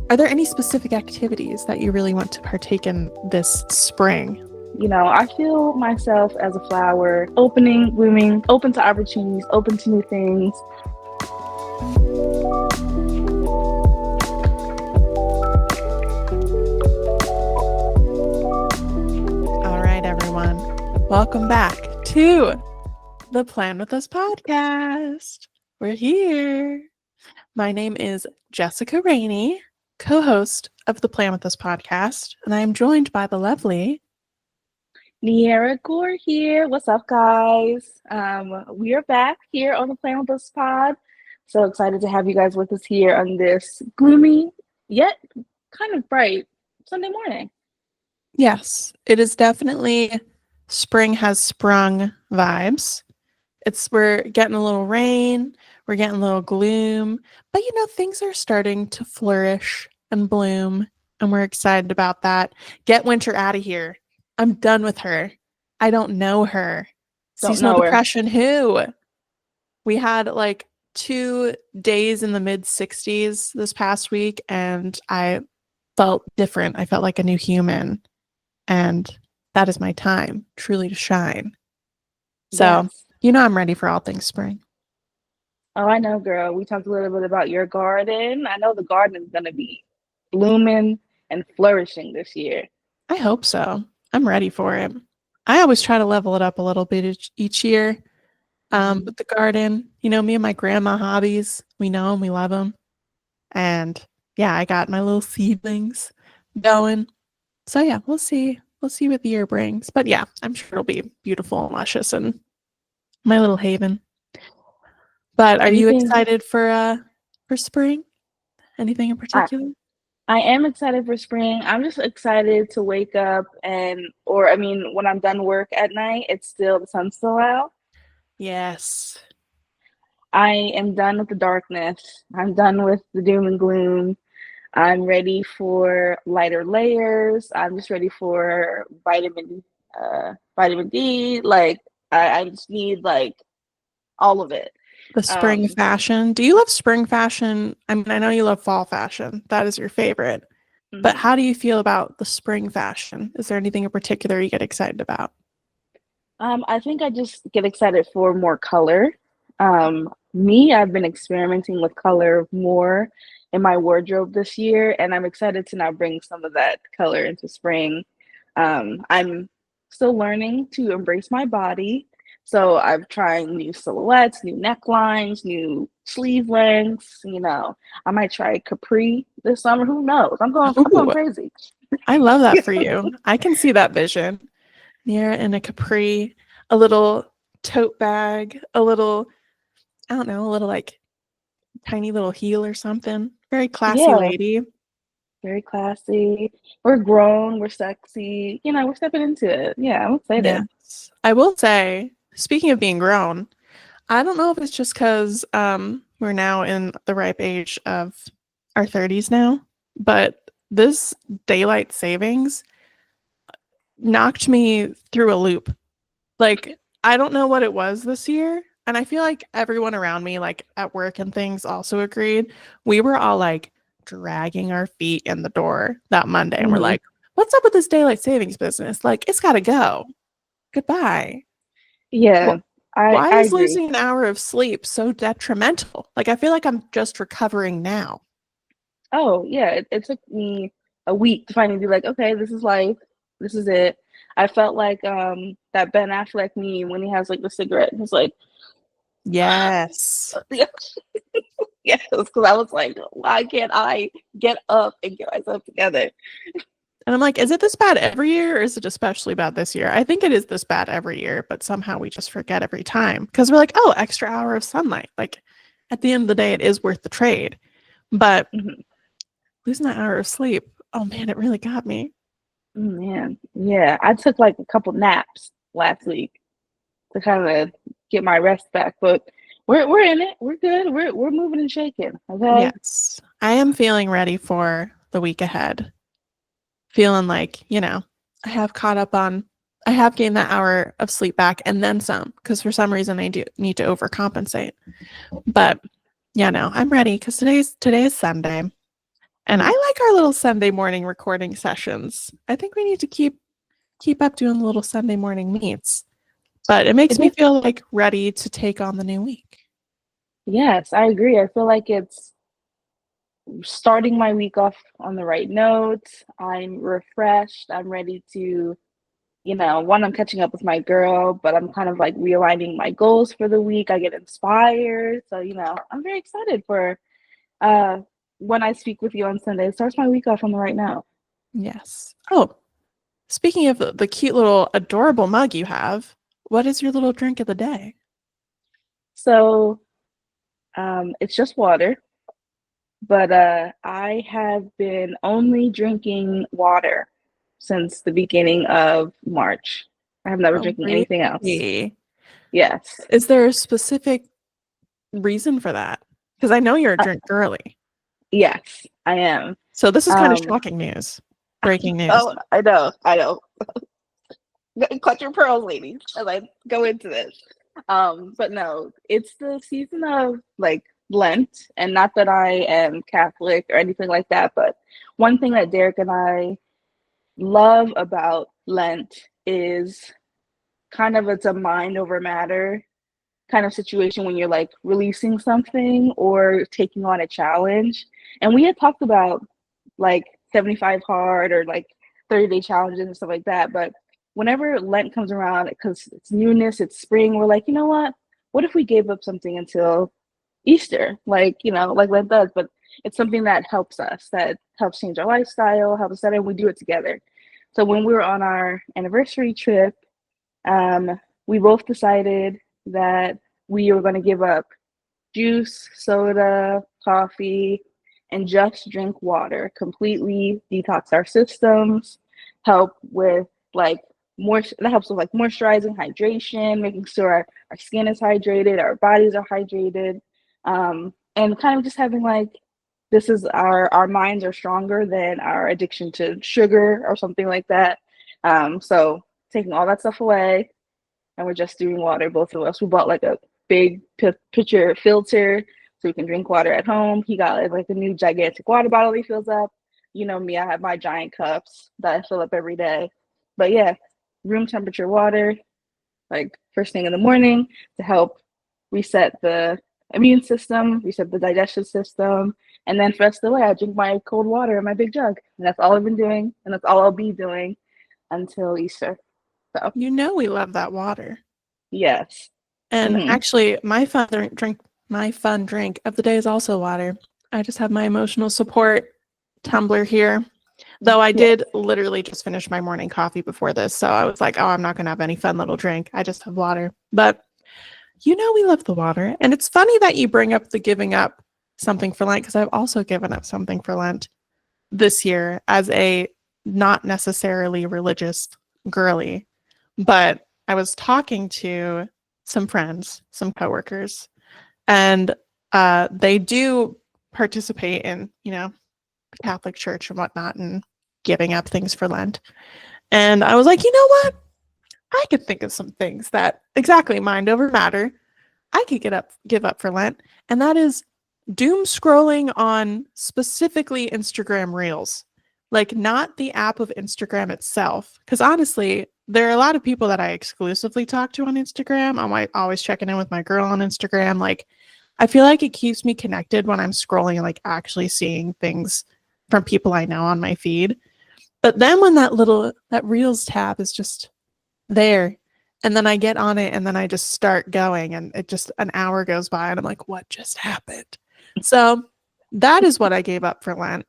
Are there any specific activities that you really want to partake in this spring? I feel myself as a flower, opening, blooming, open to opportunities, open to new things. All right, everyone. Welcome back to the Plan With Us podcast. We're here. My name is Jessica Raney, co-host of the Plan With Us podcast, and I am joined by the lovely Niara, Gore here. What's up, guys? We are back here on the Plan With Us pod. So excited to have you guys with us here on this gloomy yet kind of bright Sunday morning. Yes, it is definitely spring has sprung vibes. We're getting a little rain, we're getting a little gloom, but things are starting to flourish and bloom, and we're excited about that. Get winter out of here. I'm done with her. I don't know her. Don't Seasonal know her. depression, who? We had like 2 days in the mid-60s this past week, and I felt different. I felt like a new human. And that is my time, truly to shine. So, Yes. I'm ready for all things spring. Oh, I know, girl. We talked a little bit about your garden. I know the garden is going to be blooming and flourishing this year. I hope so. I'm ready for it. I always try to level it up a little bit each year with the garden. Me and my grandma hobbies, we know them, we love them. And yeah, I got my little seedlings going. So yeah, we'll see. We'll see what the year brings. But yeah, I'm sure it'll be beautiful and luscious and my little haven. But are you excited for spring? Anything in particular? I am excited for spring. I'm just excited to wake up when I'm done work at night, the sun's still out. Yes. I am done with the darkness. I'm done with the doom and gloom. I'm ready for lighter layers. I'm just ready for vitamin D. Like I just need like all of it. The spring fashion. Do you love spring fashion? I mean, I know you love fall fashion. That is your favorite. But how do you feel about the spring fashion? Is there anything in particular you get excited about? I think I just get excited for more color. I've been experimenting with color more in my wardrobe this year, and I'm excited to now bring some of that color into spring. I'm still learning to embrace my body. So I'm trying new silhouettes, new necklines, new sleeve lengths. I might try capri this summer. Who knows? I'm going crazy. I love that for you. I can see that vision. Niara in a capri, a little tote bag, a little like tiny little heel or something. Very classy lady. Very classy. We're grown. We're sexy. We're stepping into it. Yeah, I'm excited. Yes. I will say, speaking of being grown, I don't know if it's just because we're now in the ripe age of our 30s now, but this daylight savings knocked me through a loop. Like, I don't know what it was this year. And I feel like everyone around me, like at work and things, also agreed. We were all like dragging our feet in the door that Monday. And we're like, what's up with this daylight savings business? Like, it's got to go. Goodbye. Yeah. Why is agree. losing an hour of sleep so detrimental? Like, I feel like I'm just recovering now. Oh, yeah. It took me a week to finally be like, okay, this is life. This is it. I felt like that Ben Affleck meme when he has like the cigarette. He's like, yes. Yes, because I was like, why can't I get up and get myself together? And I'm like, is it this bad every year or is it especially bad this year? I think it is this bad every year, but somehow we just forget every time because we're like, oh, extra hour of sunlight. Like at the end of the day, it is worth the trade. But losing that hour of sleep, oh man, it really got me. Man, yeah. I took like a couple naps last week to kind of get my rest back, but we're in it. We're good. We're moving and shaking. Okay. Yes. I am feeling ready for the week ahead. Feeling like, I have gained that hour of sleep back and then some, because for some reason I do need to overcompensate. But yeah, no, I'm ready because today is Sunday. And I like our little Sunday morning recording sessions. I think we need to keep up doing little Sunday morning meets. But it makes me feel like ready to take on the new week. Yes, I agree. I feel like it's starting my week off on the right note. I'm refreshed. I'm ready to, one, I'm catching up with my girl, but I'm kind of like realigning my goals for the week. I get inspired. So, I'm very excited for uh when I speak with you on Sunday. It starts my week off on the right note. Yes. Oh, speaking of the cute little adorable mug you have, what is your little drink of the day? So, it's just water, but I have been only drinking water since the beginning of March. I have never Oh, drinking anything else. really? Yes. Is there a specific reason for that? Because I know you're a Uh, drink girly. yes, I am. So this is kind of Um, shocking news. Breaking news. oh, I know. Clutch your pearls, ladies, as I go into this. But no, it's the season of like Lent, and not that I am Catholic or anything like that, but one thing that Derek and I love about Lent is kind of it's a mind over matter kind of situation when you're like releasing something or taking on a challenge. And we had talked about like 75 hard or like 30-day challenges and stuff like that. But whenever Lent comes around, because it's newness, it's spring, we're like, you know what? What if we gave up something until Easter? Like, like Lent does, but it's something that helps us, that helps change our lifestyle, help us set, and we do it together. So when we were on our anniversary trip, we both decided that we were going to give up juice, soda, coffee, and just drink water, completely detox our systems, help with like more that helps with like moisturizing, hydration, making sure our skin is hydrated, our bodies are hydrated, and kind of just having like this is our minds are stronger than our addiction to sugar or something like that. So taking all that stuff away, and we're just doing water, both of us. We bought like a big pitcher filter so we can drink water at home. He got like a new gigantic water bottle he fills up. You know me, I have my giant cups that I fill up every day. But yeah, room temperature water, like first thing in the morning to help reset the immune system, reset the digestive system. And then for the rest of the way, I drink my cold water in my big jug. And that's all I've been doing. And that's all I'll be doing until Easter. So, You know we love that water. yes. And Mm-hmm. actually, my fun drink of the day is also water. I just have my emotional support tumbler here. Though I Yes. did literally just finish my morning coffee before this, so I was like, oh, I'm not gonna have any fun little drink. I just have water. But you know we love the water. And it's funny that you bring up the giving up something for Lent, because I've also given up something for Lent this year as a not necessarily religious girly. But I was talking to some friends, some coworkers, and they do participate in, the Catholic Church and whatnot, and giving up things for Lent. And I was like, you know what? I could think of some things that exactly mind over matter. I could give up for Lent, and that is doom scrolling on specifically Instagram Reels. Like, not the app of Instagram itself. Because honestly, there are a lot of people that I exclusively talk to on Instagram. I'm always checking in with my girl on Instagram. Like, I feel like it keeps me connected when I'm scrolling and like actually seeing things from people I know on my feed. But then when that Reels tab is just there, and then I get on it and then I just start going, and it just an hour goes by and I'm like, what just happened? So that is what I gave up for Lent.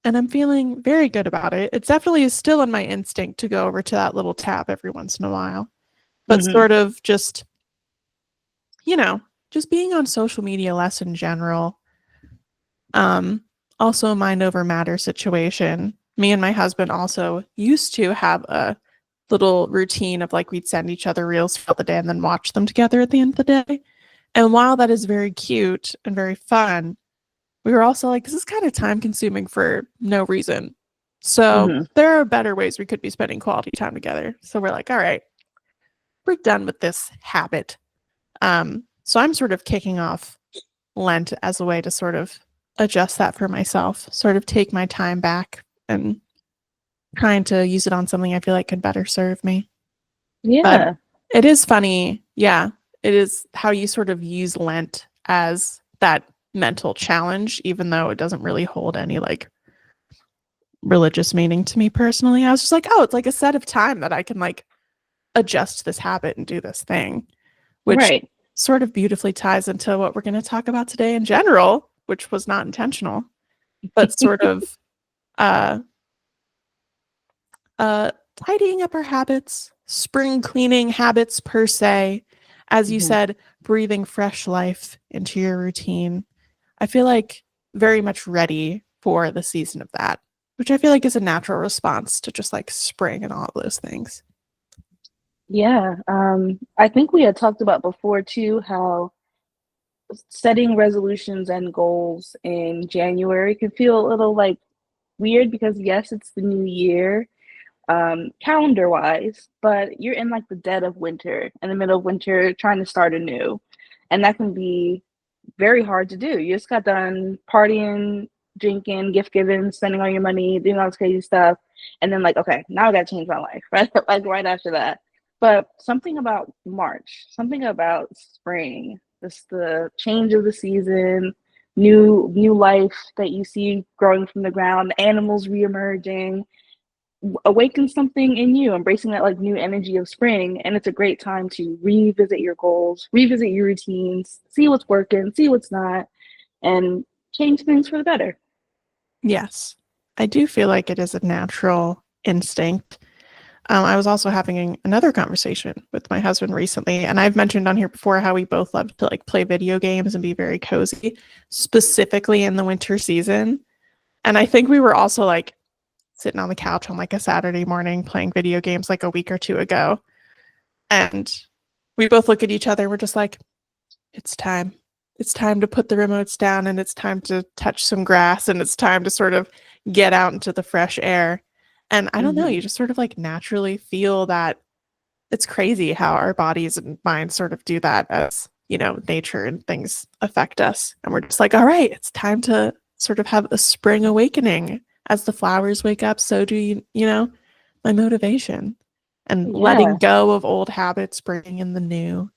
And I'm feeling very good about it. It's definitely still in my instinct to go over to that little tab every once in a while, but Mm-hmm. sort of just, you know, just being on social media less in general. Um, Also a mind over matter situation. Me and my husband also used to have a little routine of like we'd send each other reels for the day and then watch them together at the end of the day. And while that is very cute and very fun, we were also like, this is kind of time consuming for no reason. So Mm-hmm. there are better ways we could be spending quality time together. So we're like, all right, we're done with this habit. So I'm sort of kicking off Lent as a way to sort of adjust that for myself, sort of take my time back and trying to use it on something I feel like could better serve me. But Yeah, it is funny. Yeah, it is how you sort of use Lent as that mental challenge, even though it doesn't really hold any like religious meaning to me personally. I was just like, oh, it's like a set of time that I can like adjust this habit and do this thing, which right. sort of beautifully ties into what we're going to talk about today in general, which was not intentional, but sort of uh uh tidying up our habits, spring cleaning habits per se. As you Mhm. said, breathing fresh life into your routine. I feel like very much ready for the season of that, which I feel like is a natural response to just like spring and all of those things. Yeah, I think we had talked about before too how setting resolutions and goals in January can feel a little like weird because yes, it's the new year, calendar wise, but you're in like the dead of winter, in the middle of winter, trying to start anew. And that can be very hard to do. You just got done partying, drinking, gift giving, spending all your money, doing all this crazy stuff. And then, like, okay, now I got to change my life, right? Like, right after that. But something about March, something about spring, just the change of the season, new life that you see growing from the ground, the animals reemerging, awaken something in you, embracing that like new energy of spring. And it's a great time to revisit your goals, revisit your routines, see what's working, see what's not, and change things for the better. Yes, I do feel like it is a natural instinct. I was also having another conversation with my husband recently, and I've mentioned on here before how we both love to like play video games and be very cozy, specifically in the winter season. And I think we were also like sitting on the couch on like a Saturday morning playing video games like a week or two ago. And we both look at each other. We're just like, it's time. It's time to put the remotes down and it's time to touch some grass and it's time to sort of get out into the fresh air. And I don't know, Mm-hmm. you just sort of like naturally feel that it's crazy how our bodies and minds sort of do that as, nature and things affect us. And we're just like, all right, it's time to sort of have a spring awakening. As the flowers wake up, so do my motivation and letting Yeah. go of old habits, bringing in the new.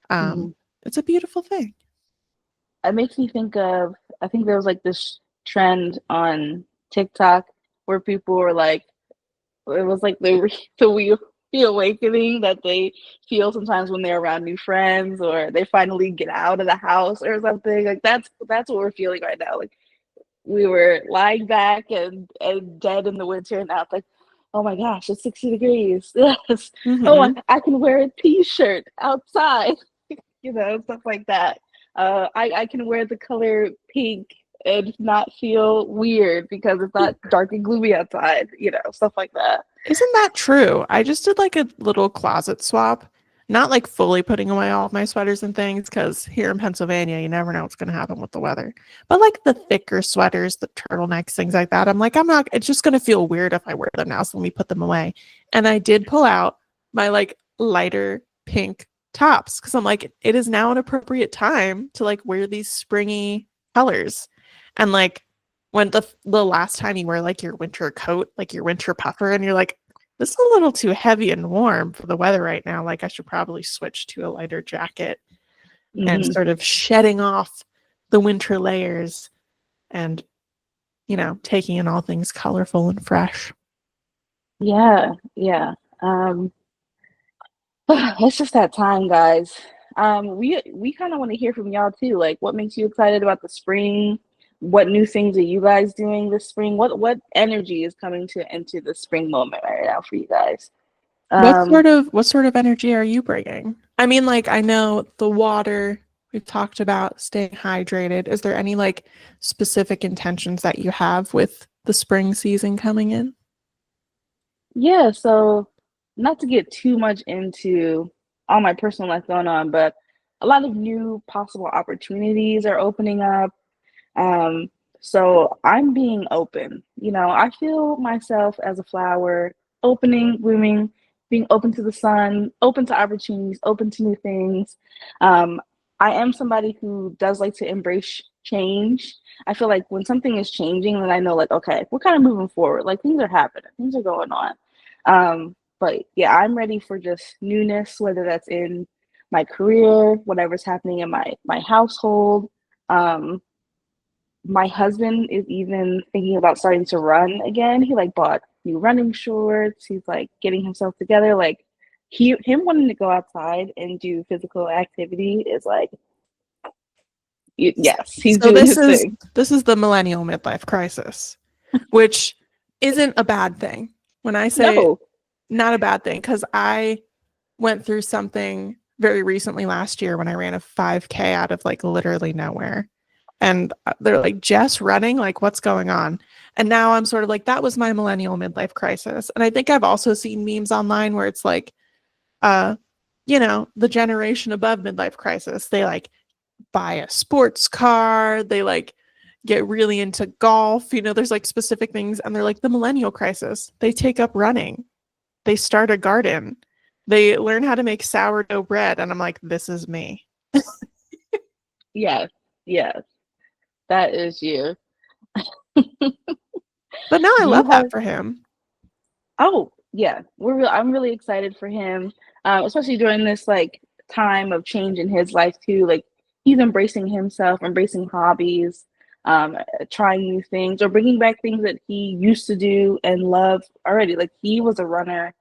Mm-hmm. Um, it's a beautiful thing. It makes me think of, I think there was like this trend on TikTok where people were like, it was like the awakening that they feel sometimes when they're around new friends or they finally get out of the house or something. Like that's what we're feeling right now. Like we were lying back and dead in the winter, and now it's like, oh my gosh, it's 60 degrees. Yes. Oh, Hmm. I can wear a t-shirt outside, stuff like that. I can wear the color pink and not feel weird because it's not dark and gloomy outside, stuff like that. Isn't that true? I just did like a little closet swap. Not like fully putting away all of my sweaters and things, because here in Pennsylvania, you never know what's going to happen with the weather. But like the thicker sweaters, the turtlenecks, things like that, I'm like, I'm not, it's just going to feel weird if I wear them now. So let me put them away. And I did pull out my like lighter pink tops because I'm like, it is now an appropriate time to like wear these springy colors. And like, when the last time you wear like your winter coat, like your winter puffer, and you're like, this is a little too heavy and warm for the weather right now. Like I should probably switch to a lighter jacket and Hmm. sort of shedding off the winter layers and, taking in all things colorful and fresh. Yeah, yeah. Um, it's just that time, guys. We kind of want to hear from y'all too. Like, what makes you excited about the spring? What new things are you guys doing this spring? What energy is coming to into the spring moment right now for you guys? What Um, sort of what sort of energy are you bringing? I mean, like I know the water, we've talked about staying hydrated. Is there any like specific intentions that you have with the spring season coming in? yeah, so not to get too much into all my personal life going on, but a lot of new possible opportunities are opening up. Um, so I'm being open. I feel myself as a flower, opening, blooming, being open to the sun, open to opportunities, open to new things. Um, I am somebody who does like to embrace change. I feel like when something is changing, then I know like, okay, we're kind of moving forward. Like things are happening, things are going on. But yeah, I'm ready for just newness, whether that's in my career, whatever's happening in my household. Um, my husband is even thinking about starting to run again. He like bought new running shorts. He's like getting himself together. Like him wanting to go outside and do physical activity is like yes, he's So doing this his is thing. this is the millennial midlife crisis, which isn't a bad thing. When I say No. not a bad thing, because I went through something very recently last year when I ran a 5K out of like literally nowhere. And they're like, Jess running, like, what's going on? And now I'm sort of like, that was my millennial midlife crisis. And I think I've also seen memes online where it's like, uh, the generation above midlife crisis, they like buy a sports car, they like get really into golf, there's like specific things, and they're like the millennial crisis. They take up running, they start a garden, they learn how to make sourdough bread, and I'm like, this is me. Yes. Yes. That is you. But now I Do you love that have for him. oh yeah. I'm really excited for him. Especially during this like time of change in his life too. Like he's embracing himself, embracing hobbies, trying new things or bringing back things that he used to do and love already. Like he was a runner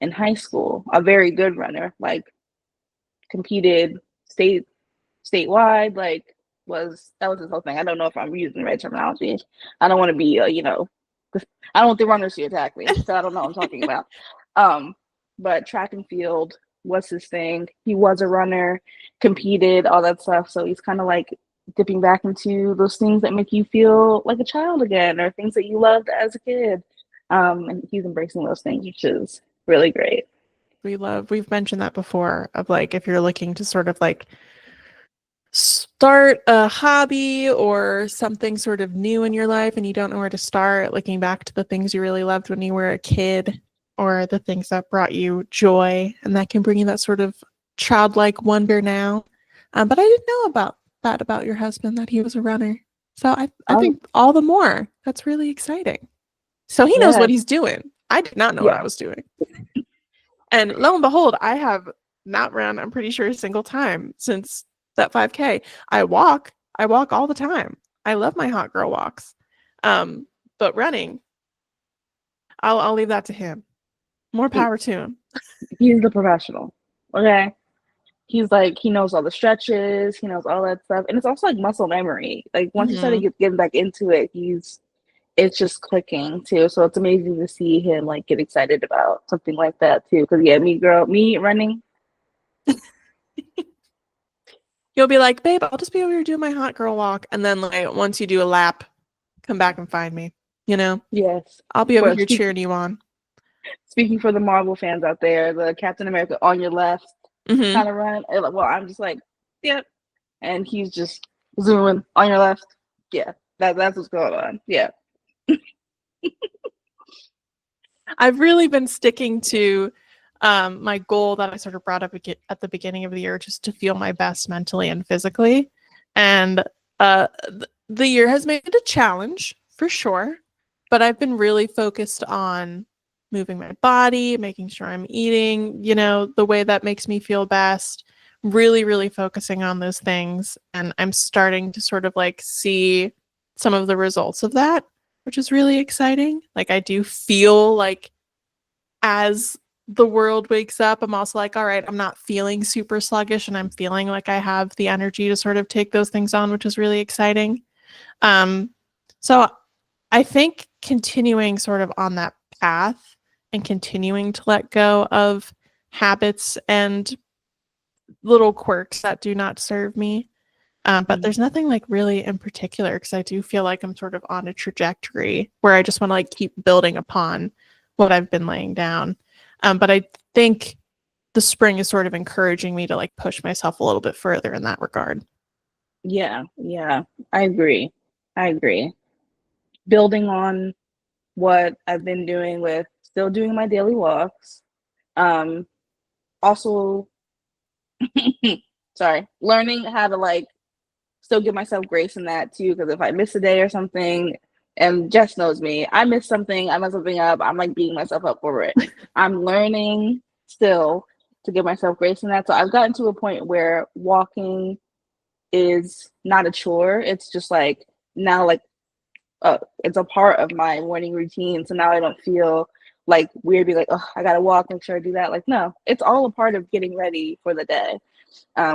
in high school, a very good runner, like competed statewide, like that was his whole thing. I don't know if I'm using the right terminology. I don't want to be, I don't want the runners to attack me, so I don't know what I'm talking about. Um, but track and field was his thing. He was a runner, competed, all that stuff. So he's kind of like dipping back into those things that make you feel like a child again, or things that you loved as a kid. And he's embracing those things, which is really great. We've mentioned that before of like if you're looking to sort of like start a hobby or something sort of new in your life and you don't know where to start, looking back to the things you really loved when you were a kid or the things that brought you joy, and that can bring you that sort of childlike wonder now. But I didn't know about that about your husband, that he was a runner. So I Oh, think all the more. That's really exciting. So he knows what yes, he's doing. I did not know what yes. I was doing. And lo and behold, I have not run, I'm pretty sure, a single time since that 5K. I walk all the time. I love my hot girl walks. But running, I'll leave that to him. More He, power to him. he's the professional. Okay. He's like he knows all the stretches, he knows all that stuff, and it's also like muscle memory. Like once he started Hmm. getting back into it, it's just clicking too. So it's amazing to see him like get excited about something like that too. Because yeah, me running, You'll be like, babe, I'll just be over here doing my hot girl walk. And then like once you do a lap, come back and find me. You know, yes. I'll be over But here cheering you on. speaking for the Marvel fans out there, the Captain America on your left Hmm. kind of run. Well, I'm just like, yep, and he's just zooming on your left. Yeah, that's what's going on. Yeah. I've really been sticking to my goal that I sort of brought up at the beginning of the year, just to feel my best mentally and physically. And the year has made it a challenge for sure, but I've been really focused on moving my body, making sure I'm eating, the way that makes me feel best, really, really focusing on those things. And I'm starting to sort of like see some of the results of that, which is really exciting. Like I do feel like as the world wakes up, I'm also like, all right, I'm not feeling super sluggish and I'm feeling like I have the energy to sort of take those things on, which is really exciting. Um, so I think continuing sort of on that path and continuing to let go of habits and little quirks that do not serve me. But Mm. there's nothing like really in particular because I do feel like I'm sort of on a trajectory where I just want to like keep building upon what I've been laying down. But I think the spring is sort of encouraging me to like push myself a little bit further in that regard. Yeah, yeah, I agree. I agree. Building on what I've been doing with still doing my daily walks. Also, learning how to like still give myself grace in that too. Because if I miss a day or something, and Jess knows me, I miss something, I mess something up, I'm like beating myself up over it. I'm learning still to give myself grace in that. So I've gotten to a point where walking is not a chore. It's just like now, like it's a part of my morning routine. So now I don't feel like weird, be like, oh, I gotta walk, make sure I do that. Like, no, it's all a part of getting ready for the day,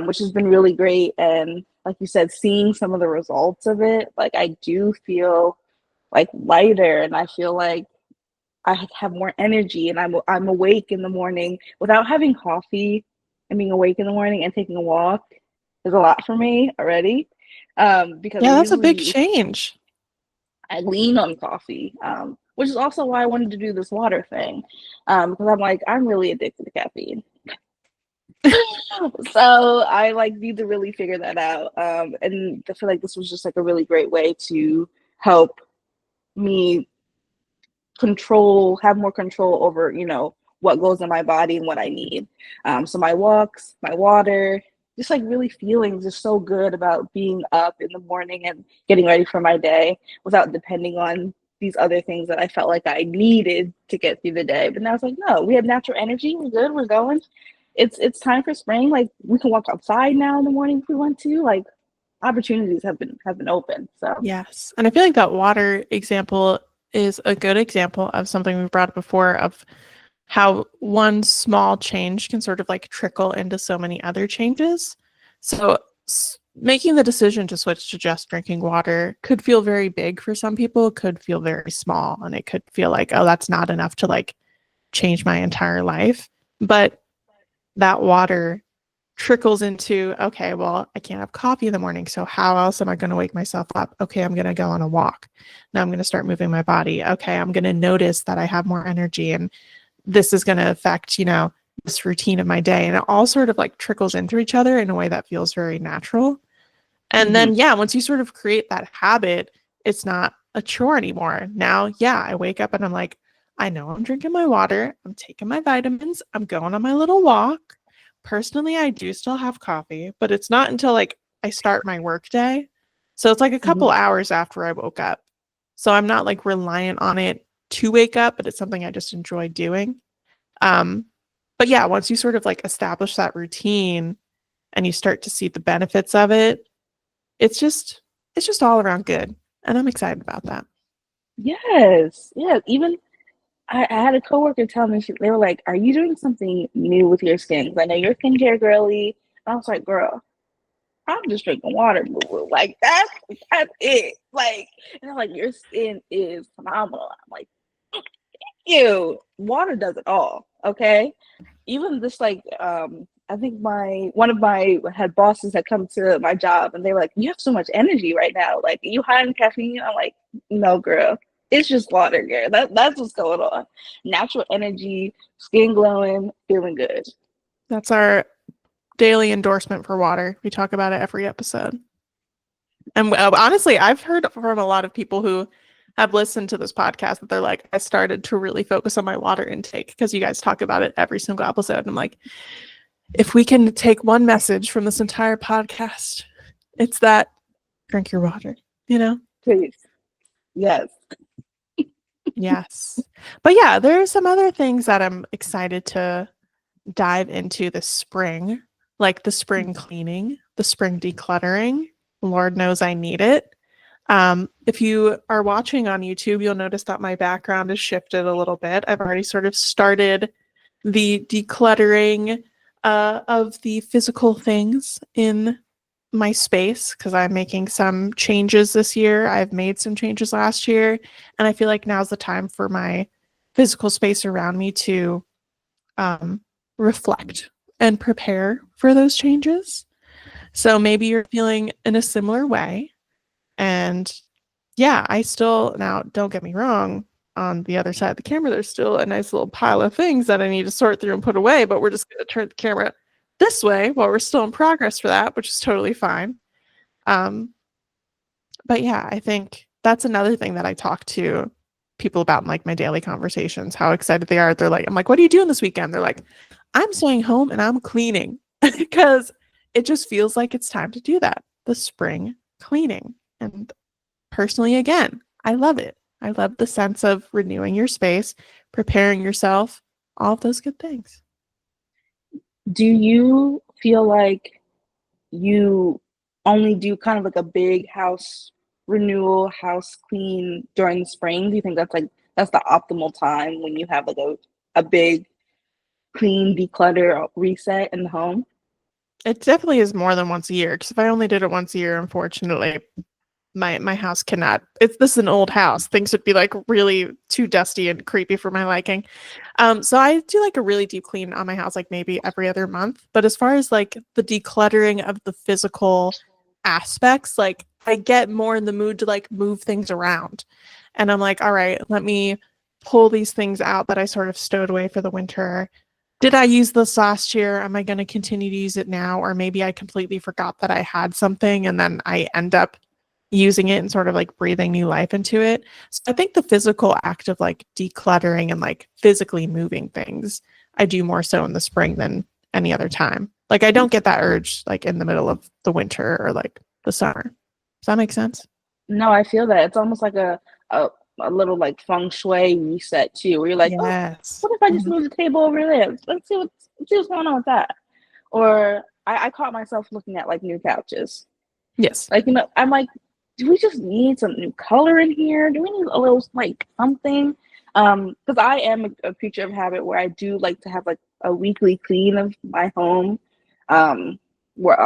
which has been really great. And like you said, seeing some of the results of it, like I do feel like lighter, and I feel like I have more energy, and I'm awake in the morning without having coffee, and being awake in the morning and taking a walk is a lot for me already. Because Yeah, that's a big usually change. I lean on coffee, which is also why I wanted to do this water thing, because I'm like, I'm really addicted to caffeine. So I like need to really figure that out. And I feel like this was just like a really great way to help me have more control over, what goes in my body and what I need. So my walks, my water, just like really feeling just so good about being up in the morning and getting ready for my day without depending on these other things that I felt like I needed to get through the day. But now it's like, no, we have natural energy. We're good. We're going. It's time for spring. Like we can walk outside now in the morning if we want to. Like opportunities have been open. So Yes. And I feel like that water example is a good example of something we've brought up before of how one small change can sort of like trickle into so many other changes. So making the decision to switch to just drinking water could feel very big for some people, could feel very small, and it could feel like, oh, that's not enough to like change my entire life. But that water trickles into, okay, well, I can't have coffee in the morning. So how else am I going to wake myself up? Okay, I'm going to go on a walk. Now I'm going to start moving my body. Okay, I'm going to notice that I have more energy, and this is going to affect, this routine of my day. And it all sort of like trickles into each other in a way that feels very natural. And then, yeah, once you sort of create that habit, it's not a chore anymore. Now, yeah, I wake up and I'm like, I know I'm drinking my water, I'm taking my vitamins, I'm going on my little walk. Personally, I do still have coffee, but it's not until like I start my work day. So it's like a couple hours after I woke up. So I'm not like reliant on it to wake up, but it's something I just enjoy doing. But yeah, once you sort of like establish that routine and you start to see the benefits of it, it's just all around good. And I'm excited about that. yes, yeah. Even I had a coworker tell me they were like, "Are you doing something new with your skin? 'Cause I know you're a skincare girly." And I was like, "Girl, I'm just drinking water, boo boo. Like that's it. Like, and they're like, your skin is phenomenal." I'm like, "Ew, water does it all." Okay, even this like I think my one of my had bosses had come to my job and they were like, "You have so much energy right now. Like, are you high on caffeine?" I'm like, "No, girl. It's just water, girl. That's what's going on. Natural energy, skin glowing, feeling good." That's our daily endorsement for water. We talk about it every episode. And honestly, I've heard from a lot of people who have listened to this podcast that they're like, I started to really focus on my water intake because you guys talk about it every single episode. And I'm like, if we can take one message from this entire podcast, it's that drink your water, you know? Please. Yes. Yes. But yeah, there are some other things that I'm excited to dive into this spring, like the spring cleaning, the spring decluttering. Lord knows I need it. If you are watching on YouTube, you'll notice that my background has shifted a little bit. I've already sort of started the decluttering of the physical things in my space because I'm making some changes this year. I've made some changes last year, and I feel like now's the time for my physical space around me to reflect and prepare for those changes. So maybe you're feeling in a similar way. And yeah, I still, now don't get me wrong, on the other side of the camera, there's still a nice little pile of things that I need to sort through and put away, but we're just going to turn the camera this way while we're still in progress for that, which is totally fine. But yeah, I think that's another thing that I talk to people about in like my daily conversations, how excited they are. They're like, I'm like, what are you doing this weekend? They're like, I'm staying home and I'm cleaning because it just feels like it's time to do that. The spring cleaning. And personally, again, I love it. I love the sense of renewing your space, preparing yourself, all of those good things. Do you feel like you only do kind of like a big house renewal, house clean during the spring? Do you think that's the optimal time when you have like a big clean declutter reset in the home? It definitely is more than once a year because if I only did it once a year, unfortunately, my house cannot. This is an old house. Things would be like really too dusty and creepy for my liking. So I do like a really deep clean on my house, like maybe every other month. But as far as like the decluttering of the physical aspects, like I get more in the mood to like move things around. And I'm like, all right, let me pull these things out that I sort of stowed away for the winter. Did I use this last year? Am I going to continue to use it now? Or maybe I completely forgot that I had something and then I end up using it and sort of like breathing new life into it. So I think the physical act of like decluttering and like physically moving things, I do more so in the spring than any other time. Like I don't get that urge like in the middle of the winter or like the summer. Does that make sense? No, I feel that. It's almost like a, a little like feng shui reset too, where you're like, oh, Yes. what if I just Mhm. move the table over there? Let's see what's going on with that. Or I caught myself looking at like new couches. Yes. Like, I'm like, do we just need some new color in here? Do we need a little like something? Because I am a creature of habit where I do like to have like a weekly clean of my home. Um, where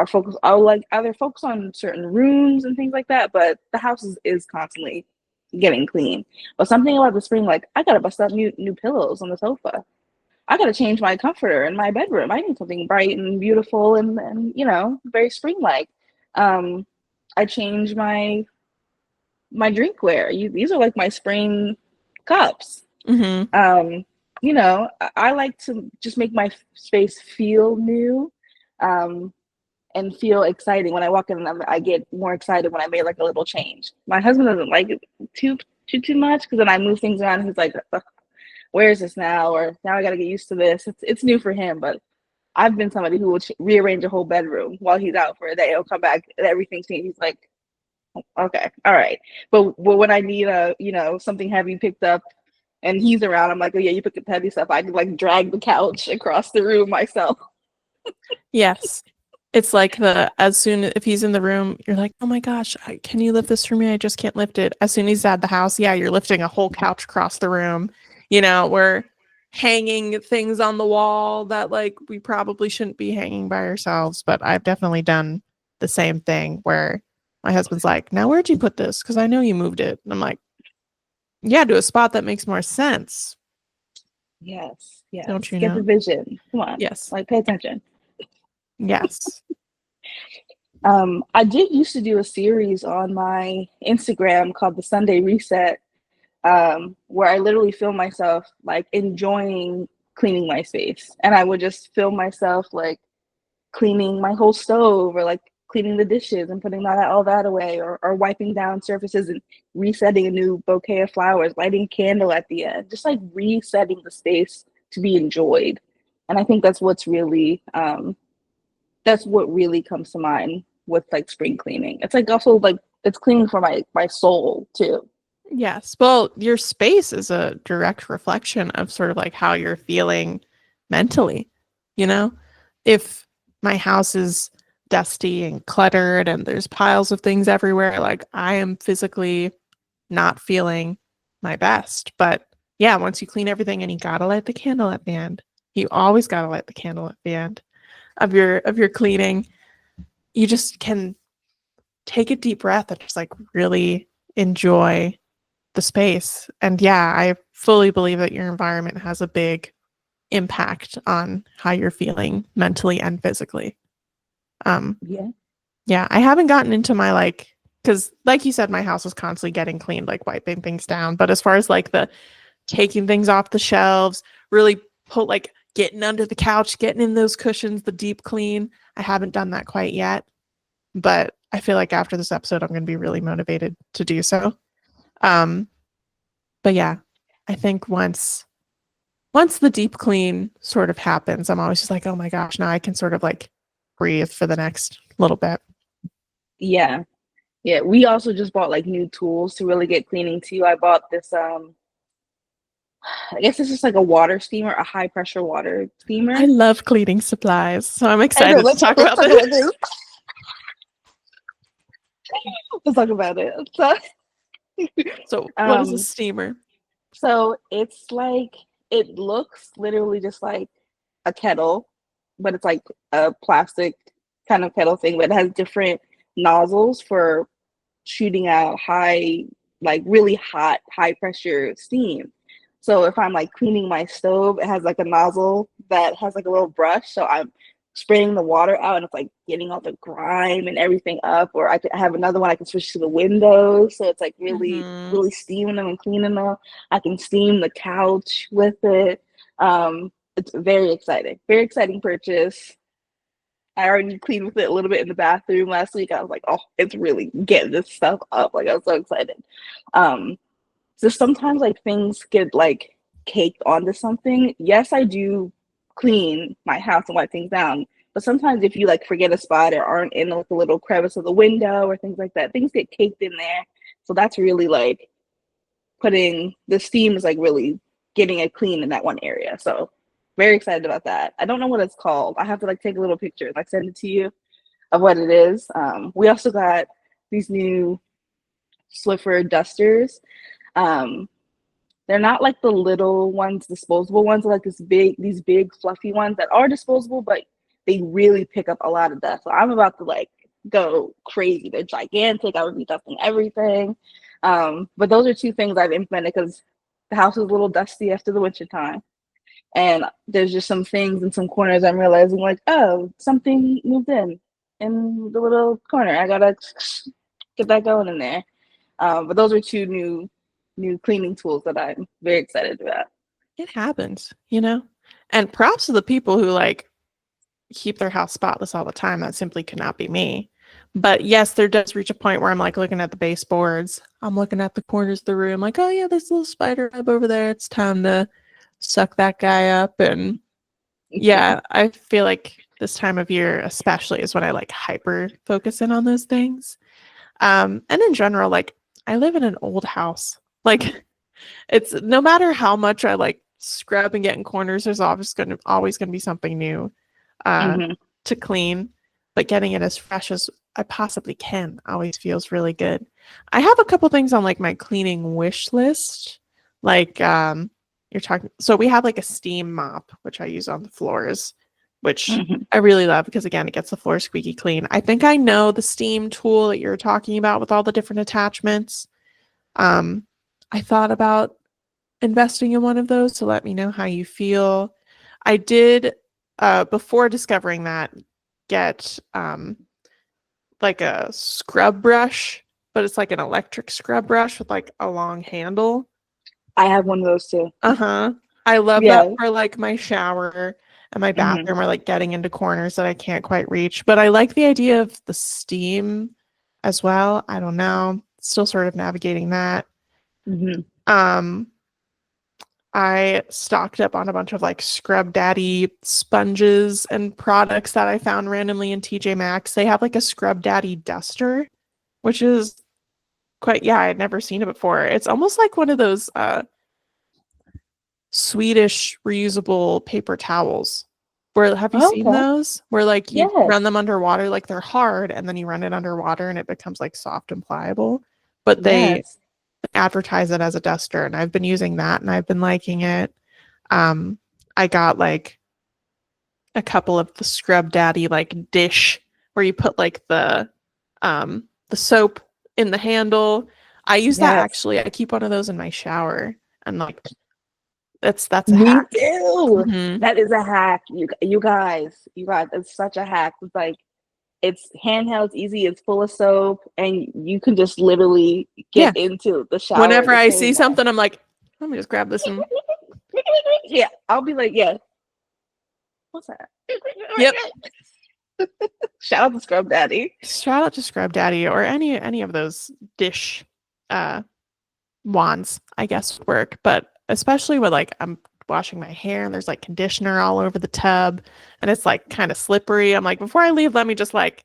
I'll like either focus on certain rooms and things like that, but the house is constantly getting clean. But something about the spring, like I gotta bust out new pillows on the sofa. I gotta change my comforter in my bedroom. I need something bright and beautiful and very spring like. Um, I changed my drinkware. These are like my spring cups. Hmm. Um, I like to just make my space feel new, um, and feel exciting. When I walk in, I get more excited when I made like a little change. My husband doesn't like it too much because then I move things around. And he's like, "Ugh, where is this now?" Or now I got to get used to this. It's new for him, but I've been somebody who will rearrange a whole bedroom while he's out for a day. He'll come back and everything's changed. He's like, okay, all right. But when I need something heavy picked up and he's around, I'm like, oh yeah, you picked up heavy stuff. I can like drag the couch across the room myself. Yes. It's like as soon if he's in the room, you're like, oh my gosh, can you lift this for me? I just can't lift it. As soon as he's at the house, yeah, you're lifting a whole couch across the room. We're hanging things on the wall that like we probably shouldn't be hanging by ourselves. But I've definitely done the same thing where my husband's like, now where'd you put this? Because I know you moved it. And I'm like, yeah, to a spot that makes more sense. Yes, Don't yes. you Get the know? vision. Come on, Yes. like pay attention. Yes. I did used to do a series on my Instagram called the Sunday Reset, where I literally film myself like enjoying cleaning my space, and I would just film myself like cleaning my whole stove or like cleaning the dishes and putting all that away or wiping down surfaces and resetting a new bouquet of flowers, lighting a candle at the end, just like resetting the space to be enjoyed. And I think that's what really comes to mind with like spring cleaning. It's like also like it's cleaning for my soul too. Yes. Well, your space is a direct reflection of sort of like how you're feeling mentally. You know, if my house is dusty and cluttered and there's piles of things everywhere, like I am physically not feeling my best. But yeah, once you clean everything and you gotta light the candle at the end, you always gotta light the candle at the end of your cleaning. You just can take a deep breath and just like really enjoy the space. And yeah, I fully believe that your environment has a big impact on how you're feeling mentally and physically. Um, Yeah. yeah, I haven't gotten into my like, because like you said, my house was constantly getting cleaned, like wiping things down. But as far as like the taking things off the shelves, really put like getting under the couch, getting in those cushions, the deep clean, I haven't done that quite yet. But I feel like after this episode, I'm going to be really motivated to do so. Um, but yeah, I think once the deep clean sort of happens, I'm always just like, oh my gosh, now I can sort of like breathe for the next little bit. Yeah. Yeah. We also just bought like new tools to really get cleaning too. I bought this I guess this is like a water steamer, a high pressure water I steamer. love cleaning supplies, so I'm I know, excited to talk let's about talk this. about this. Let's talk about it. So, what is a Um, steamer? so it's like it looks literally just like a kettle, but it's like a plastic kind of kettle thing, but it has different nozzles for shooting out high, like really hot, high pressure steam. So if I'm like cleaning my stove, it has like a nozzle that has like a little brush. So I'm spraying the water out and it's like getting all the grime and everything up. Or I could have another one I can switch to the windows. So it's like really, Mm-hmm. really steaming them and cleaning them. I can steam the couch with it. It's very exciting. Very exciting purchase. I already cleaned with it a little bit in the bathroom last week. I was like, oh, it's really getting this stuff up. Like I was so excited. Um, so sometimes like things get like caked onto something. Yes, I do clean my house and wipe things down. But sometimes if you like forget a spot or aren't in like a little crevice of the window or things like that, things get caked in there. So that's really like putting the steam is like really getting it clean in that one area. So very excited about that. I don't know what it's called. I have to like take a little picture and like send it to you of what it is. We also got these new Swiffer dusters. Um, they're not like the little ones, disposable ones, like these big fluffy ones that are disposable, but they really pick up a lot of dust. So I'm about to like go crazy. They're gigantic. I would be dusting everything. But those are two things I've implemented because the house is a little dusty after the winter time. And there's just some things in some corners I'm realizing like, oh, something moved in the little corner. I gotta get that going in there. But those are two new cleaning tools that I'm very excited about. It happens, you know? And props to the people who like keep their house spotless all the time. That simply could not be me. But yes, there does reach a point where I'm like looking at the baseboards. I'm looking at the corners of the room, like, oh yeah, there's a little spider web over there. It's time to suck that guy up. And yeah, I feel like this time of year especially is when I like hyper focus in on those things. And in general, like I live in an old house. Like it's no matter how much I like scrub and get in corners, there's always gonna be something new uh Mm-hmm. to clean. But getting it as fresh as I possibly can always feels really good. I have a couple things on like my cleaning wish list. Like you're talking so we have like a steam mop, which I use on the floors, which Mm-hmm. I really love because again it gets the floor squeaky clean. I think I know the steam tool that you're talking about with all the different attachments. I thought about investing in one of those, so let me know how you feel. I did before discovering that get like a scrub brush, but it's like an electric scrub brush with like a long handle. I have one of those too. Uh-huh. I love that Yeah. for like my shower and my Mm-hmm. bathroom or like getting into corners that I can't quite reach. But I like the idea of the steam as well. I don't know. Still sort of navigating that. Mm-hmm. Um, I stocked up on a bunch of like Scrub Daddy sponges and products that I found randomly in TJ Maxx. They have like a Scrub Daddy duster, which is quite, yeah, I'd never seen it before. It's almost like one of those Swedish reusable paper towels. Where have you seen Okay. those? Where like you run Yes. them underwater, like they're hard, and then you run it underwater and it becomes like soft and pliable. But they Yes. advertise it as a duster, and I've been using that and I've been liking it. Um, I got like a couple of the Scrub Daddy like dish where you put like the soap in the handle. I use that Yes. actually. I keep one of those in my shower, and like that's a Me hack. too. Hmm. That is a hack. You guys, it's such a hack. It's like it's handheld, it's easy, it's full of soap, and you can just literally get Yeah. into the shower Whenever to I clean see that. something, I'm like, let me just grab this and Yeah, I'll be like, yeah, what's that? yep. Shout out to Scrub Daddy. Shout out to Scrub Daddy or any of those dish uh wands, I guess would work. But especially with like I'm washing my hair and there's like conditioner all over the tub and it's like kind of slippery. I'm like, before I leave, let me just like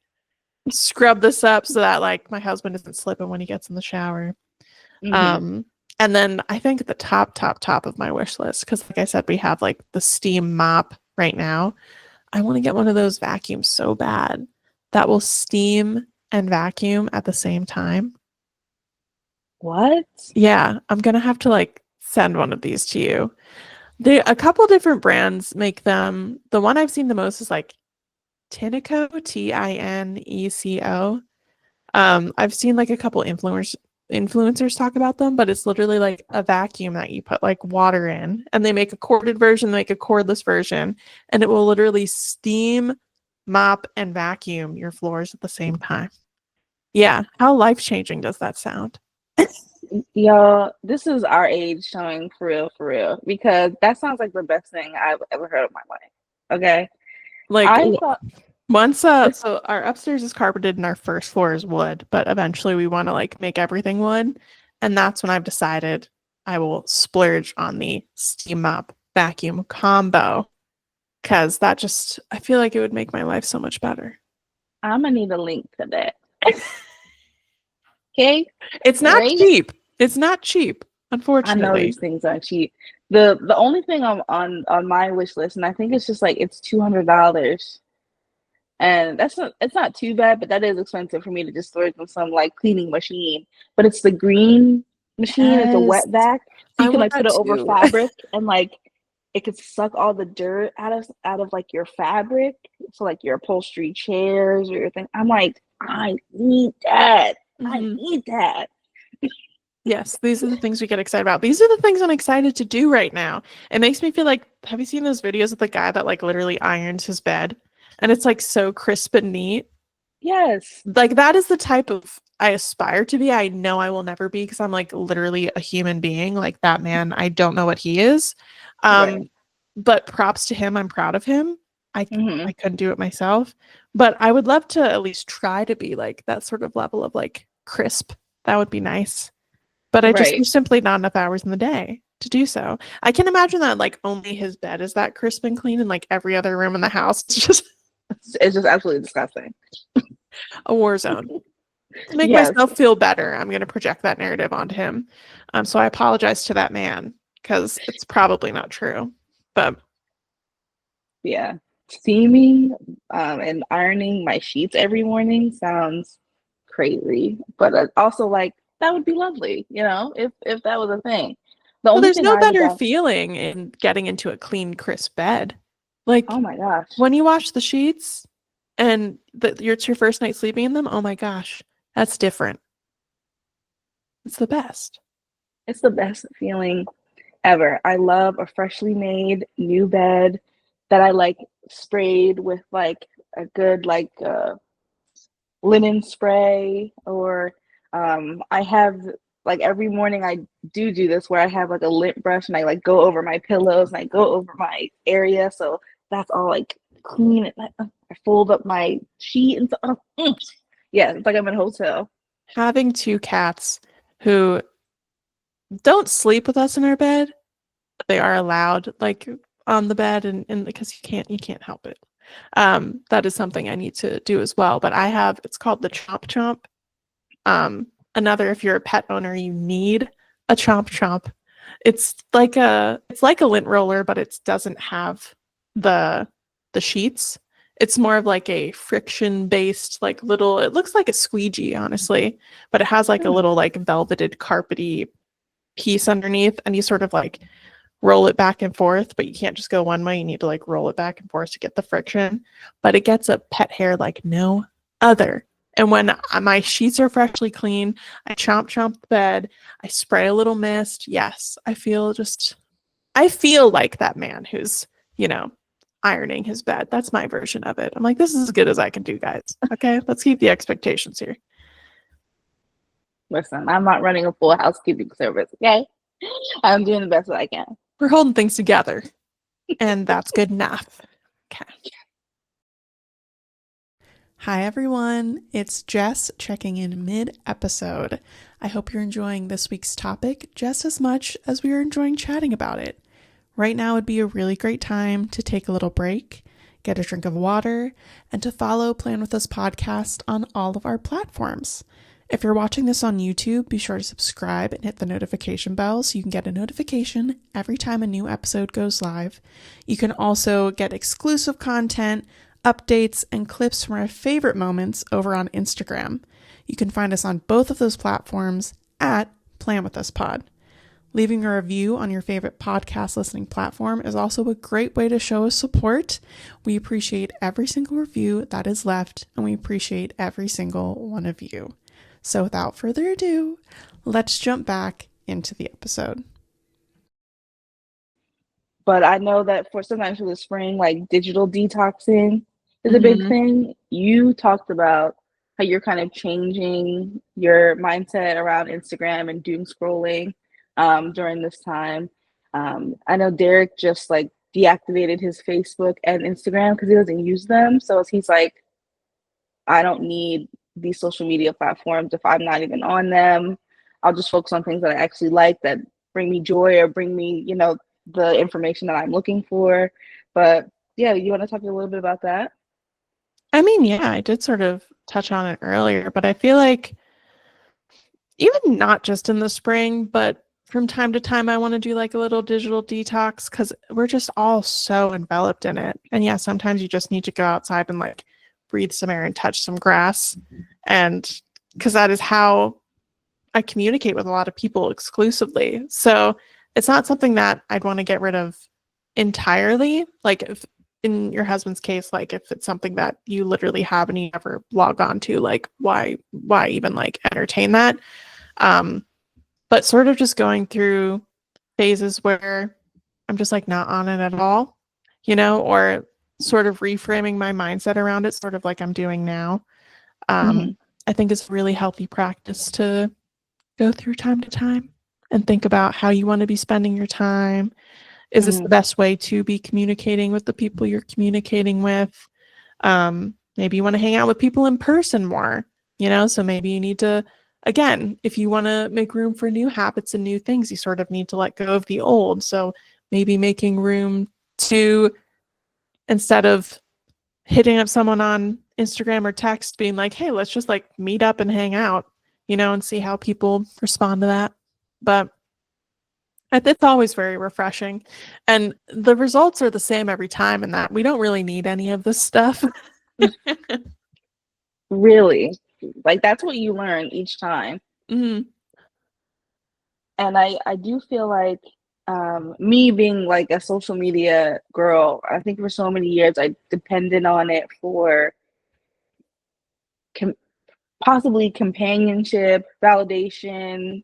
scrub this up so that like my husband isn't slipping when he gets in the shower. Hmm. Um, and then I think the top of my wish list, because like I said, we have like the steam mop right now. I want to get one of those vacuums so bad that will steam and vacuum at the same time. What? Yeah, I'm gonna have to like send one of these to you. A couple different brands make them. The one I've seen the most is like Tineco, Tineco. I've seen like a couple influencers talk about them, but it's literally like a vacuum that you put like water in, and they make a corded version, they make a cordless version, and it will literally steam, mop, and vacuum your floors at the same time. Yeah, how life-changing does that sound? Y'all, this is our age showing for real, because that sounds like the best thing I've ever heard of my life. Okay. Like I thought, once so our upstairs is carpeted and our first floor is wood, but eventually we want to like make everything wood. And that's when I've decided I will splurge on the steam mop vacuum combo because that just I feel like it would make my life so much better. I'm gonna need a link to that. Okay. It's not Right? cheap. It's not cheap, I know unfortunately. these things aren't cheap. The only thing on my wish list, and I think it's just like it's $200. And that's not it's not too bad, but that is expensive for me to just throw it in some like cleaning machine. But it's the green machine, it's a Yes. wet vac. So I you can want like put that it over too. fabric and like it could suck all the dirt out of like your fabric. So like your upholstery chairs or your thing. I'm like, I need that. I Mhm. need that. Yes, these are the things we get excited about. These are the things I'm excited to do right now. It makes me feel like, have you seen those videos of the guy that like literally irons his bed? And it's like so crisp and neat. Yes. Like that is the type of I aspire to be. I know I will never be because I'm like literally a human being. Like that man, I don't know what he is. Right. Um, but props to him. I'm proud of him. I Hmm. couldn't do it myself, but I would love to at least try to be like that sort of level of like crisp. That would be nice. But I just Right. there's simply not enough hours in the day to do so. I can imagine that like only his bed is that crisp and clean and like every other room in the house it's just It's just absolutely disgusting. a war zone. To make Yes. myself feel better, I'm going to project that narrative onto him. So I apologize to that man because it's probably not true. But Yeah. Steaming and ironing my sheets every morning sounds crazy, but also like that would be lovely, if that was a thing. The well, only there's thing no I was better at, feeling in getting into a clean, crisp bed. Like oh my gosh, when you wash the sheets and it's your first night sleeping in them, oh my gosh, that's different. It's the best. it's the best feeling ever. I love a freshly made new bed that I like sprayed with like a good like linen spray, or I have like every morning I do this where I have like a lint brush and I like go over my pillows and I go over my area, so that's all like clean, and I fold up my sheet and so, yeah, it's like I'm in a hotel. Having two cats who don't sleep with us in our bed, but they are allowed like on the bed and because you can't help it. That is something I need to do as well. But I have it's called the Chomp Chomp. Another if you're a pet owner, you need a Chomp Chomp. It's like a lint roller, but it doesn't have the the sheets. It's more of like a friction based like little it looks like a squeegee, honestly, but it has like a Hmm. little like velveted carpety piece underneath and you sort of like roll it back and forth, but you can't just go one way. You need to like roll it back and forth to get the friction. But it gets a pet hair like no other. And when my sheets are freshly clean, I chomp the bed, I spray a little mist. Yes, I feel like that man who's, you know, ironing his bed. That's my version of it. I'm like, this is as good as I can do, guys. Okay, let's keep the expectations here. Listen, I'm not running a full housekeeping service, okay? I'm doing the best that I can. We're holding things together, and that's good enough. Okay. Hi, everyone. It's Jess checking in mid episode. I hope you're enjoying this week's topic just as much as we are enjoying chatting about it. right now would be a really great time to take a little break, get a drink of water, and to follow Plan With Us podcast on all of our platforms. If you're watching this on YouTube, be sure to subscribe and hit the notification bell so you can get a notification every time a new episode goes live. You can also get exclusive content, updates, and clips from our favorite moments over on Instagram. You can find us on both of those platforms at Plan With Us Pod. Leaving a review on your favorite podcast listening platform is also a great way to show us support. We appreciate every single review that is left, and we appreciate every single one of you. So without further ado, let's jump back into the episode. But I know that sometimes for the spring, like digital detoxing is a big thing. You talked about how you're kind of changing your mindset around Instagram and doom scrolling during this time. I know Derek just like deactivated his Facebook and Instagram because he doesn't use them. So he's like, I don't need these social media platforms if I'm not even on them. I'll just focus on things that I actually like, that bring me joy or bring me, the information that I'm looking for. But yeah, you want to talk a little bit about that? I mean, yeah, I did sort of touch on it earlier, but I feel like even not just in the spring, but from time to time, I want to do like a little digital detox because we're just all so enveloped in it. And yeah, sometimes you just need to go outside and like breathe some air and touch some grass. And because that is how I communicate with a lot of people exclusively. So it's not something that I'd want to get rid of entirely. Like if in your husband's case, like if it's something that you literally have and you never log on to, like why even like entertain that? But sort of just going through phases where I'm just like not on it at all, or sort of reframing my mindset around it, sort of like I'm doing now. I think it's a really healthy practice to go through time to time and think about how you want to be spending your time. Is this the best way to be communicating with the people you're communicating with? Maybe you want to hang out with people in person more, so maybe you need to, again, if you want to make room for new habits and new things, you sort of need to let go of the old. So maybe making room to, instead of hitting up someone on Instagram or text, being like, hey, let's just like meet up and hang out, and see how people respond to that. But it's always very refreshing. And the results are the same every time in that we don't really need any of this stuff. Really? Like that's what you learn each time. Mm-hmm. And I do feel like me being like a social media girl, I think for so many years I depended on it for possibly companionship, validation,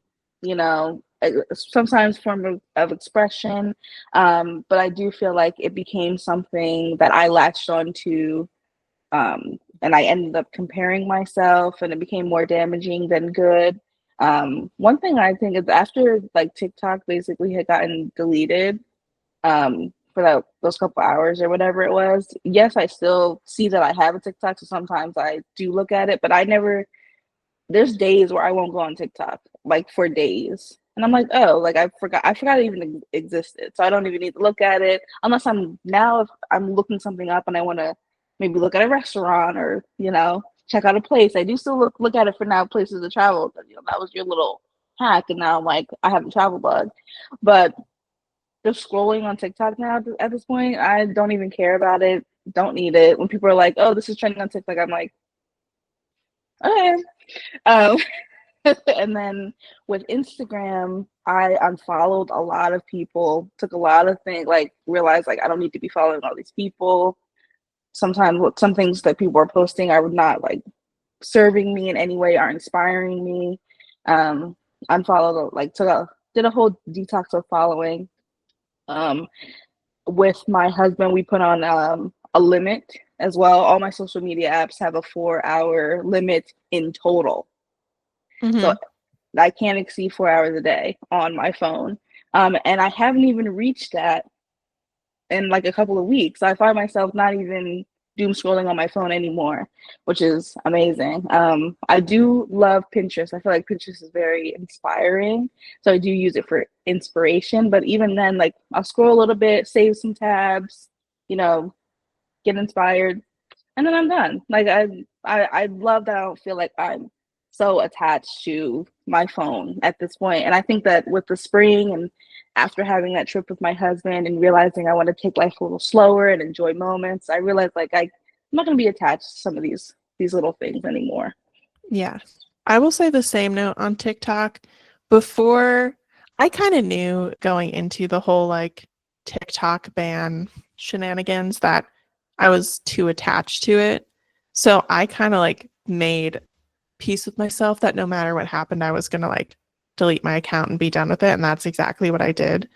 sometimes form of expression. But I do feel like it became something that I latched onto, and I ended up comparing myself, and it became more damaging than good. One thing I think is after like TikTok basically had gotten deleted, for those couple hours or whatever it was. Yes, I still see that I have a TikTok, so sometimes I do look at it, but there's days where I won't go on TikTok, like for days. And I'm like, oh, like I forgot it even existed. So I don't even need to look at it unless if I'm looking something up and I want to maybe look at a restaurant or, check out a place. I do still look at it for now places to travel. But, that was your little hack. And now I'm like, I have a travel bug. But just scrolling on TikTok now at this point, I don't even care about it. Don't need it. When people are like, "Oh, this is trending on TikTok," I'm like, okay. Um, and then with Instagram, I unfollowed a lot of people. Took a lot of things, like realized like I don't need to be following all these people. Sometimes some things that people are posting are not like serving me in any way, are inspiring me. Unfollowed, like did a whole detox of following. With my husband, we put on a limit as well. All my social media apps have a 4-hour limit in total. So I can't exceed 4 hours a day on my phone. And I haven't even reached that in like a couple of weeks. I find myself not even doom scrolling on my phone anymore, which is amazing. I do love Pinterest. I feel like Pinterest is very inspiring. So I do use it for inspiration. But even then, like I'll scroll a little bit, save some tabs, you know, get inspired, and then I'm done. Like I love that I don't feel like I'm so attached to my phone at this point. And I think that with the spring and after having that trip with my husband and realizing I want to take life a little slower and enjoy moments, I realized like I'm not gonna be attached to some of these little things anymore. Yeah. I will say the same note on TikTok. Before, I kind of knew going into the whole like TikTok ban shenanigans that I was too attached to it. So I kind of like made peace with myself that no matter what happened, I was gonna like delete my account and be done with it. And that's exactly what I did.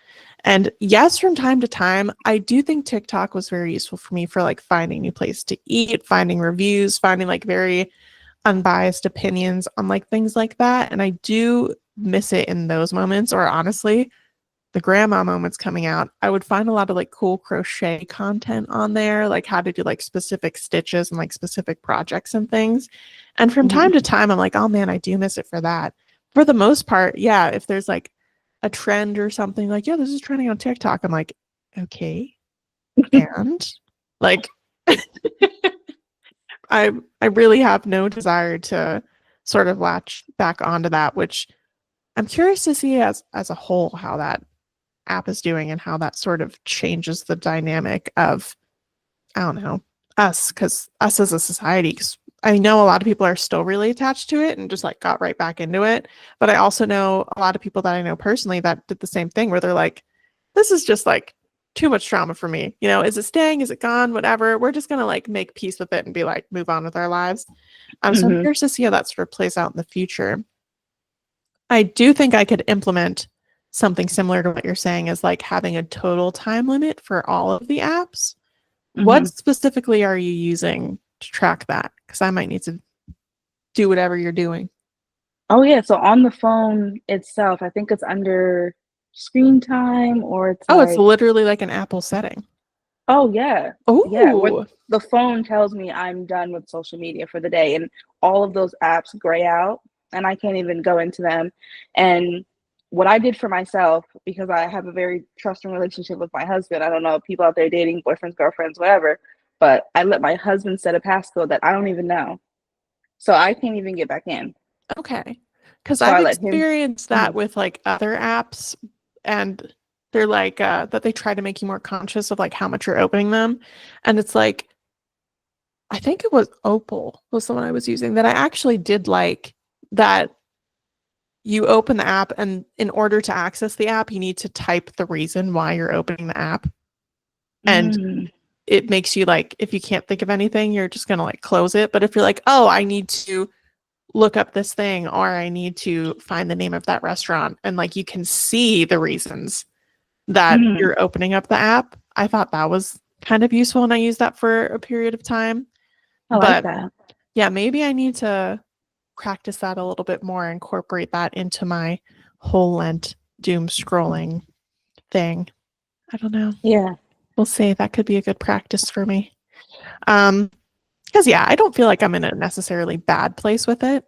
And yes, from time to time, I do think TikTok was very useful for me for like finding new places to eat, finding reviews, finding like very unbiased opinions on like things like that. And I do miss it in those moments, or honestly, the grandma moments coming out. I would find a lot of like cool crochet content on there, like how to do like specific stitches and like specific projects and things. And from Mhm. time to time, I'm like, oh man, I do miss it for that. For the most part, yeah, if there's like a trend or something like, yeah, this is trending on TikTok, I'm like, okay. And like, I really have no desire to sort of latch back onto that, which I'm curious to see as a whole how that app is doing and how that sort of changes the dynamic of, I don't know, us, because us as a society, because I know a lot of people are still really attached to it and just like got right back into it. But I also know a lot of people that I know personally that did the same thing where they're like, this is just like too much drama for me. You know, is it staying? Is it gone? Whatever. We're just gonna like make peace with it and be like, move on with our lives. So I'm Mhm. curious to see how that sort of plays out in the future. I do think I could implement something similar to what you're saying is like having a total time limit for all of the apps. What Mhm. specifically are you using to track that? Because I might need to do whatever you're doing. Oh yeah, so on the phone itself, I think it's under screen time or it's Oh, it's like, literally like an Apple setting. oh yeah. Yeah, what Oh, the phone tells me I'm done with social media for the day and all of those apps gray out and I can't even go into them. And what I did for myself, because I have a very trusting relationship with my husband, I don't know, people out there dating, boyfriends, girlfriends, whatever, but I let my husband set a passcode that I don't even know. So I can't even get back in. okay. Because So I've I let him. experienced that Mhm. with like other apps, and they're like that they try to make you more conscious of like how much you're opening them. And it's like, I think it was Opal was the one I was using that I actually did like that you open the app, and in order to access the app, you need to type the reason why you're opening the app. And Mm. it makes you like, if you can't think of anything, you're just gonna like close it. But if you're like, oh, I need to look up this thing, or I need to find the name of that restaurant, and like you can see the reasons that Mm. you're opening up the app, I thought that was kind of useful, and I used that for a period of time. I like But that. yeah, maybe I need to practice that a little bit more, incorporate that into my whole Lent doom scrolling thing. I don't know. Yeah. We'll see. That could be a good practice for me. Um, because yeah, I don't feel like I'm in a necessarily bad place with it.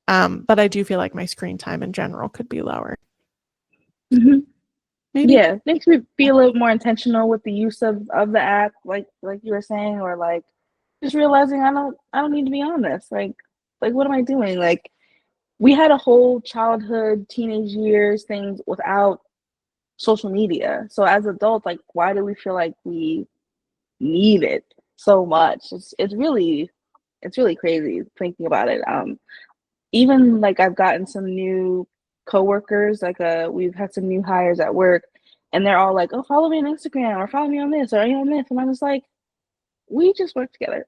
But I do feel like my screen time in general could be lower. Hmm. Maybe. Yeah, makes me be a little more intentional with the use of the app, like you were saying, or like just realizing I don't need to be on this. Like what am I doing? Like we had a whole childhood, teenage years things without social media. So as adults, like why do we feel like we need it so much? It's really crazy thinking about it. Even like I've gotten some new coworkers, like we've had some new hires at work, and they're all like, "Oh, follow me on Instagram or follow me on this or are you on this?" And I was like, "We just work together."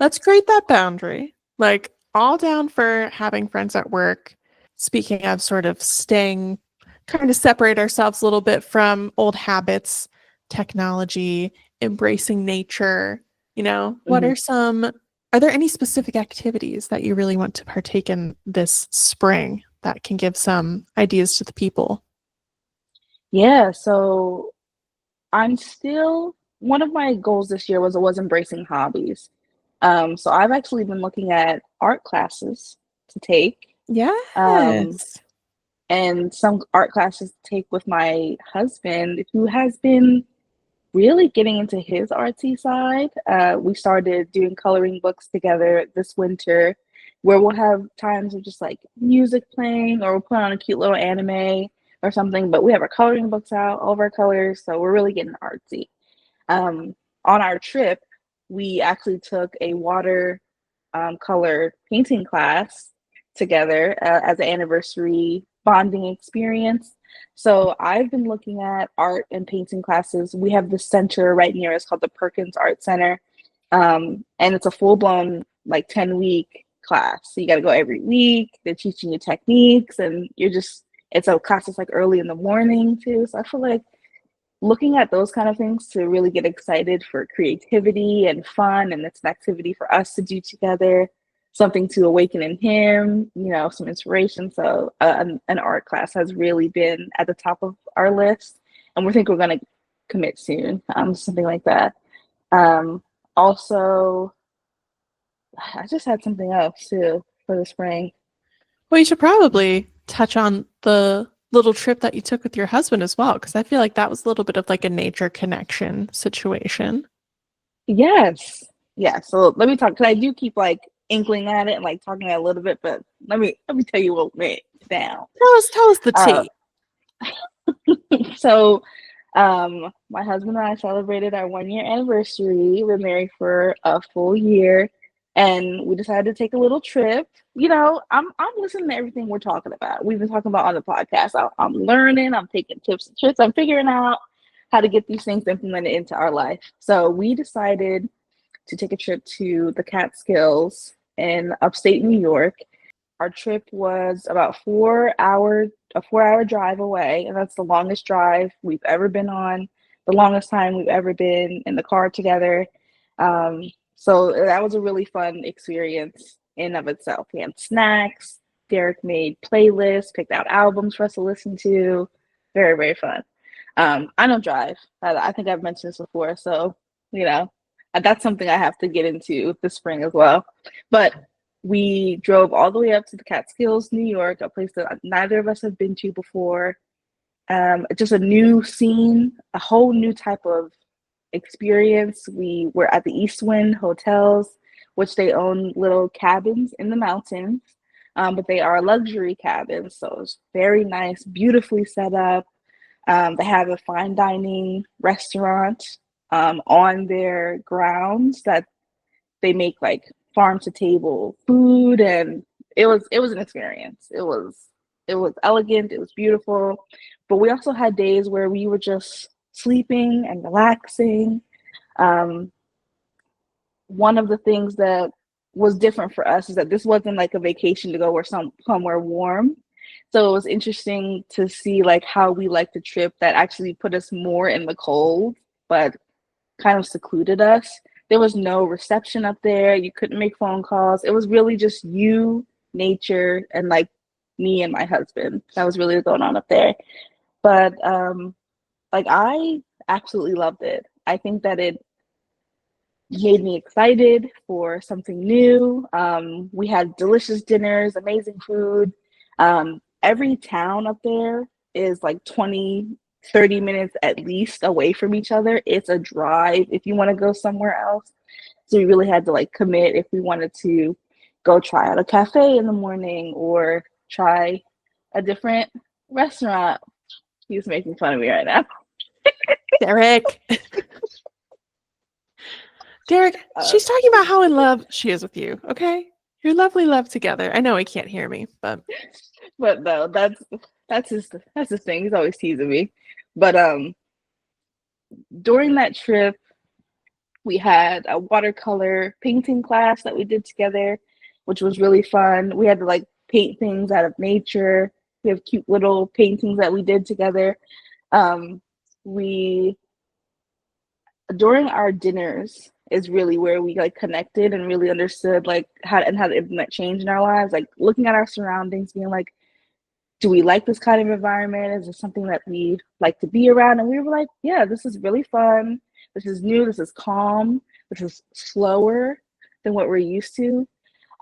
Let's create that boundary. Like, all down for having friends at work. Speaking of sort of staying, trying to separate ourselves a little bit from old habits, technology, embracing nature. What Hmm. are there any specific activities that you really want to partake in this spring that can give some ideas to the people? Yeah, so I'm still one of my goals this year was embracing hobbies. So I've actually been looking at art classes to take, um, Yes. and some art classes to take with my husband, who has been really getting into his artsy side. We started doing coloring books together this winter, where we'll have times of just like music playing, or we'll put on a cute little anime or something. But we have our coloring books out, all of our colors, so we're really getting artsy. On our trip, we actually took a water color painting class together as an anniversary bonding experience. So I've been looking at art and painting classes. We have this center right near us called the Perkins Art Center. And it's a full blown like 10-week class. So you got to go every week. They're teaching you techniques, and it's a class that's like early in the morning too. So I feel like looking at those kind of things to really get excited for creativity and fun, and it's an activity for us to do together, something to awaken in him, some inspiration. So an art class has really been at the top of our list, and we think we're going to commit soon, something like that. um, Also, I just had something else too for the spring. Well, you should probably touch on the little trip that you took with your husband as well, because I feel like that was a little bit of like a nature connection situation. Yes. Yeah. So let me talk, because I do keep like inkling at it and like talking a little bit, but let me tell you what went down. Tell us the Uh, tea. so my husband and I celebrated our 1 year anniversary. We're married for a full year, and we decided to take a little trip. I'm listening to everything we're talking about. We've been talking about on the podcast. I'm learning. I'm taking tips and tricks. I'm figuring out how to get these things implemented into our life. So we decided to take a trip to the Catskills in upstate New York. Our trip was about 4 hours, a 4 hour drive away, and that's the longest drive we've ever been on, the longest time we've ever been in the car together. So that was a really fun experience in of itself. We had snacks. Derek made playlists, picked out albums for us to listen to. Very, very fun. I don't drive. I think I've mentioned this before, so you know that's something I have to get into this spring as well. But we drove all the way up to the Catskills, New York, a place that neither of us have been to before. Just a new scene, a whole new type of experience. We were at the East Wind Hotels, which they own little cabins in the mountains, but they are luxury cabins. So it's very nice, beautifully set up. They have a fine dining restaurant on their grounds that they make like farm to table food, and it was an experience. It was elegant, it was beautiful, but we also had days where we were just sleeping and relaxing. um, One of the things that was different for us is that this wasn't like a vacation to go where somewhere warm. So it was interesting to see like how we liked the trip that actually put us more in the cold, but kind of secluded us. There was no reception up there. You couldn't make phone calls. It was really just you, nature, and like me and my husband. That was really going on up there. But like I absolutely loved it. I think that it made me excited for something new. We had delicious dinners, amazing food. Every town up there is like 20, 30 minutes at least away from each other. It's a drive if you want to go somewhere else. So we really had to like commit if we wanted to go try out a cafe in the morning or try a different restaurant. He's making fun of me right now. Derek. Derek, Uh, she's talking about how in love she is with you, okay? You're lovely love together. I know he can't hear me, but but no, that's his thing. He's always teasing me. But during that trip, we had a watercolor painting class that we did together, which was really fun. We had to like paint things out of nature. We have cute little paintings that we did together. We During our dinners is really where we like connected and really understood like how to implement change in our lives. Like looking at our surroundings, being like, do we like this kind of environment? Is it something that we like to be around? And we were like, yeah, this is really fun. This is new, this is calm, this is slower than what we're used to.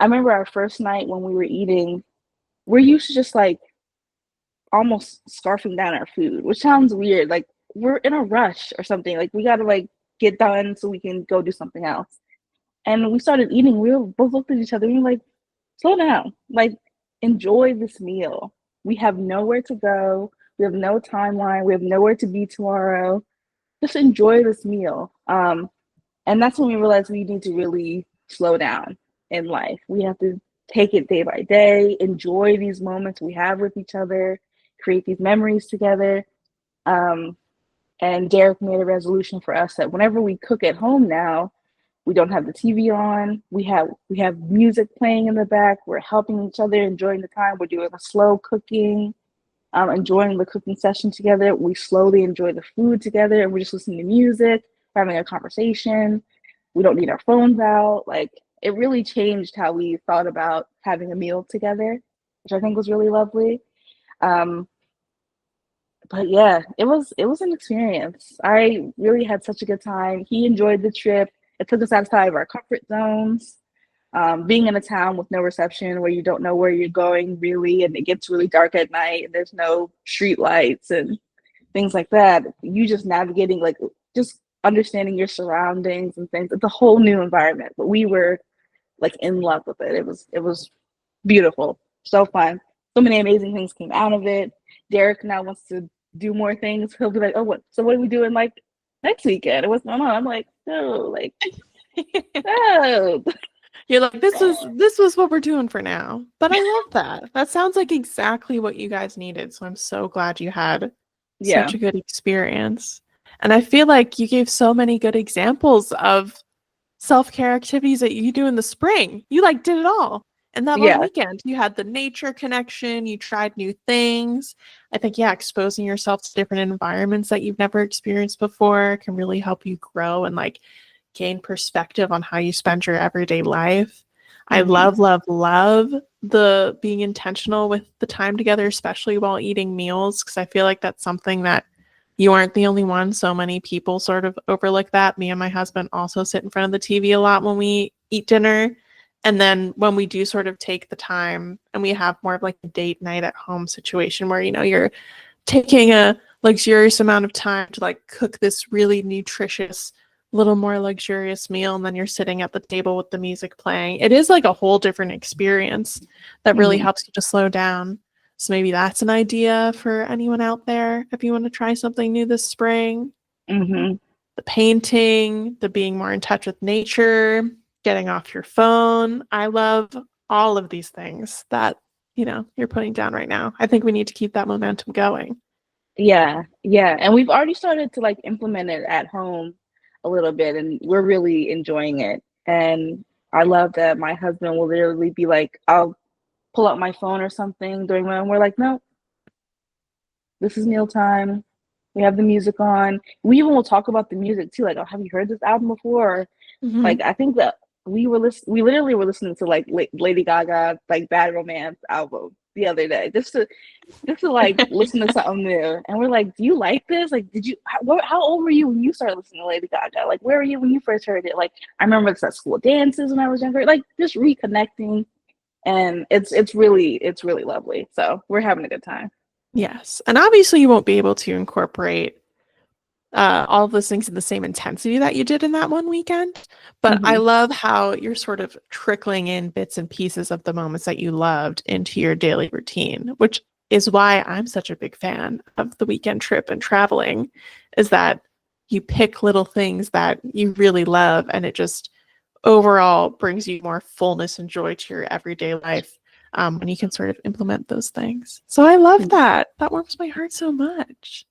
I remember our first night when we were eating, we're used to just like almost scarfing down our food, which sounds weird. Like we're in a rush or something. Like we gotta like get done so we can go do something else. And we started eating. We were both looked at each other and we were like, slow down. Like enjoy this meal. We have nowhere to go. We have no timeline. We have nowhere to be tomorrow. Just enjoy this meal. And that's when we realized we need to really slow down in life. We have to take it day by day, enjoy these moments we have with each other, create these memories together. Um, and Derek made a resolution for us that whenever we cook at home now, we don't have the TV on. We have music playing in the back. We're helping each other, enjoying the time. We're doing a slow cooking, enjoying the cooking session together. We slowly enjoy the food together, and we're just listening to music, having a conversation. We don't need our phones out. Like it really changed how we thought about having a meal together, which I think was really lovely. Um, but yeah, it was an experience. I really had such a good time. He enjoyed the trip. It took us outside of our comfort zones. Being in a town with no reception where you don't know where you're going really, and it gets really dark at night, and there's no street lights and things like that. You just navigating, like just understanding your surroundings and things. It's a whole new environment, but we were like in love with it. It was beautiful, so fun. So many amazing things came out of it. Derek now wants to do more things. He'll be like, "Oh, what? So what are we doing like next weekend? What's going on?" I'm like, "No, like, no." You're like, this was what we're doing for now. But I love that. That sounds like exactly what you guys needed. So I'm so glad you had Yeah, such a good experience. And I feel like you gave so many good examples of self-care activities that you do in the spring. You like did it all. And that one yeah, weekend, you had the nature connection, you tried new things. I think, yeah, exposing yourself to different environments that you've never experienced before can really help you grow and like gain perspective on how you spend your everyday life. I hmm, love, love, love the being intentional with the time together, especially while eating meals, because I feel like that's something that you aren't the only one. So many people sort of overlook that. Me and my husband also sit in front of the TV a lot when we eat dinner. And then when we do sort of take the time and we have more of like a date night at home situation where, you're taking a luxurious amount of time to like cook this really nutritious, little more luxurious meal, and then you're sitting at the table with the music playing. It is like a whole different experience that really hmm, helps you to slow down. So maybe that's an idea for anyone out there if you want to try something new this spring. hmm. The painting, the being more in touch with nature, getting off your phone. I love all of these things that, you're putting down right now. I think we need to keep that momentum going. Yeah, yeah. And we've already started to like implement it at home a little bit, and we're really enjoying it. And I love that my husband will literally be like, I'll pull out my phone or something during when we're like, no, this is mealtime. We have the music on. We even will talk about the music too. Like, oh, have you heard this album before? Or, like, Mhm. I think that we literally were listening to like Lady Gaga like Bad Romance album the other day just to like listen to something new. And we're like, do you like this? Like, how old were you when you started listening to Lady Gaga? Like, where were you when you first heard it? Like, I remember it's at school dances when I was younger. Like, just reconnecting, and it's really lovely. So we're having a good time. Yes. And obviously, you won't be able to incorporate all of those things in the same intensity that you did in that one weekend. But I Hmm. love how you're sort of trickling in bits and pieces of the moments that you loved into your daily routine, which is why I'm such a big fan of the weekend trip and traveling, is that you pick little things that you really love and it just overall brings you more fullness and joy to your everyday life when you can sort of implement those things. So I love that. That warms my heart so much.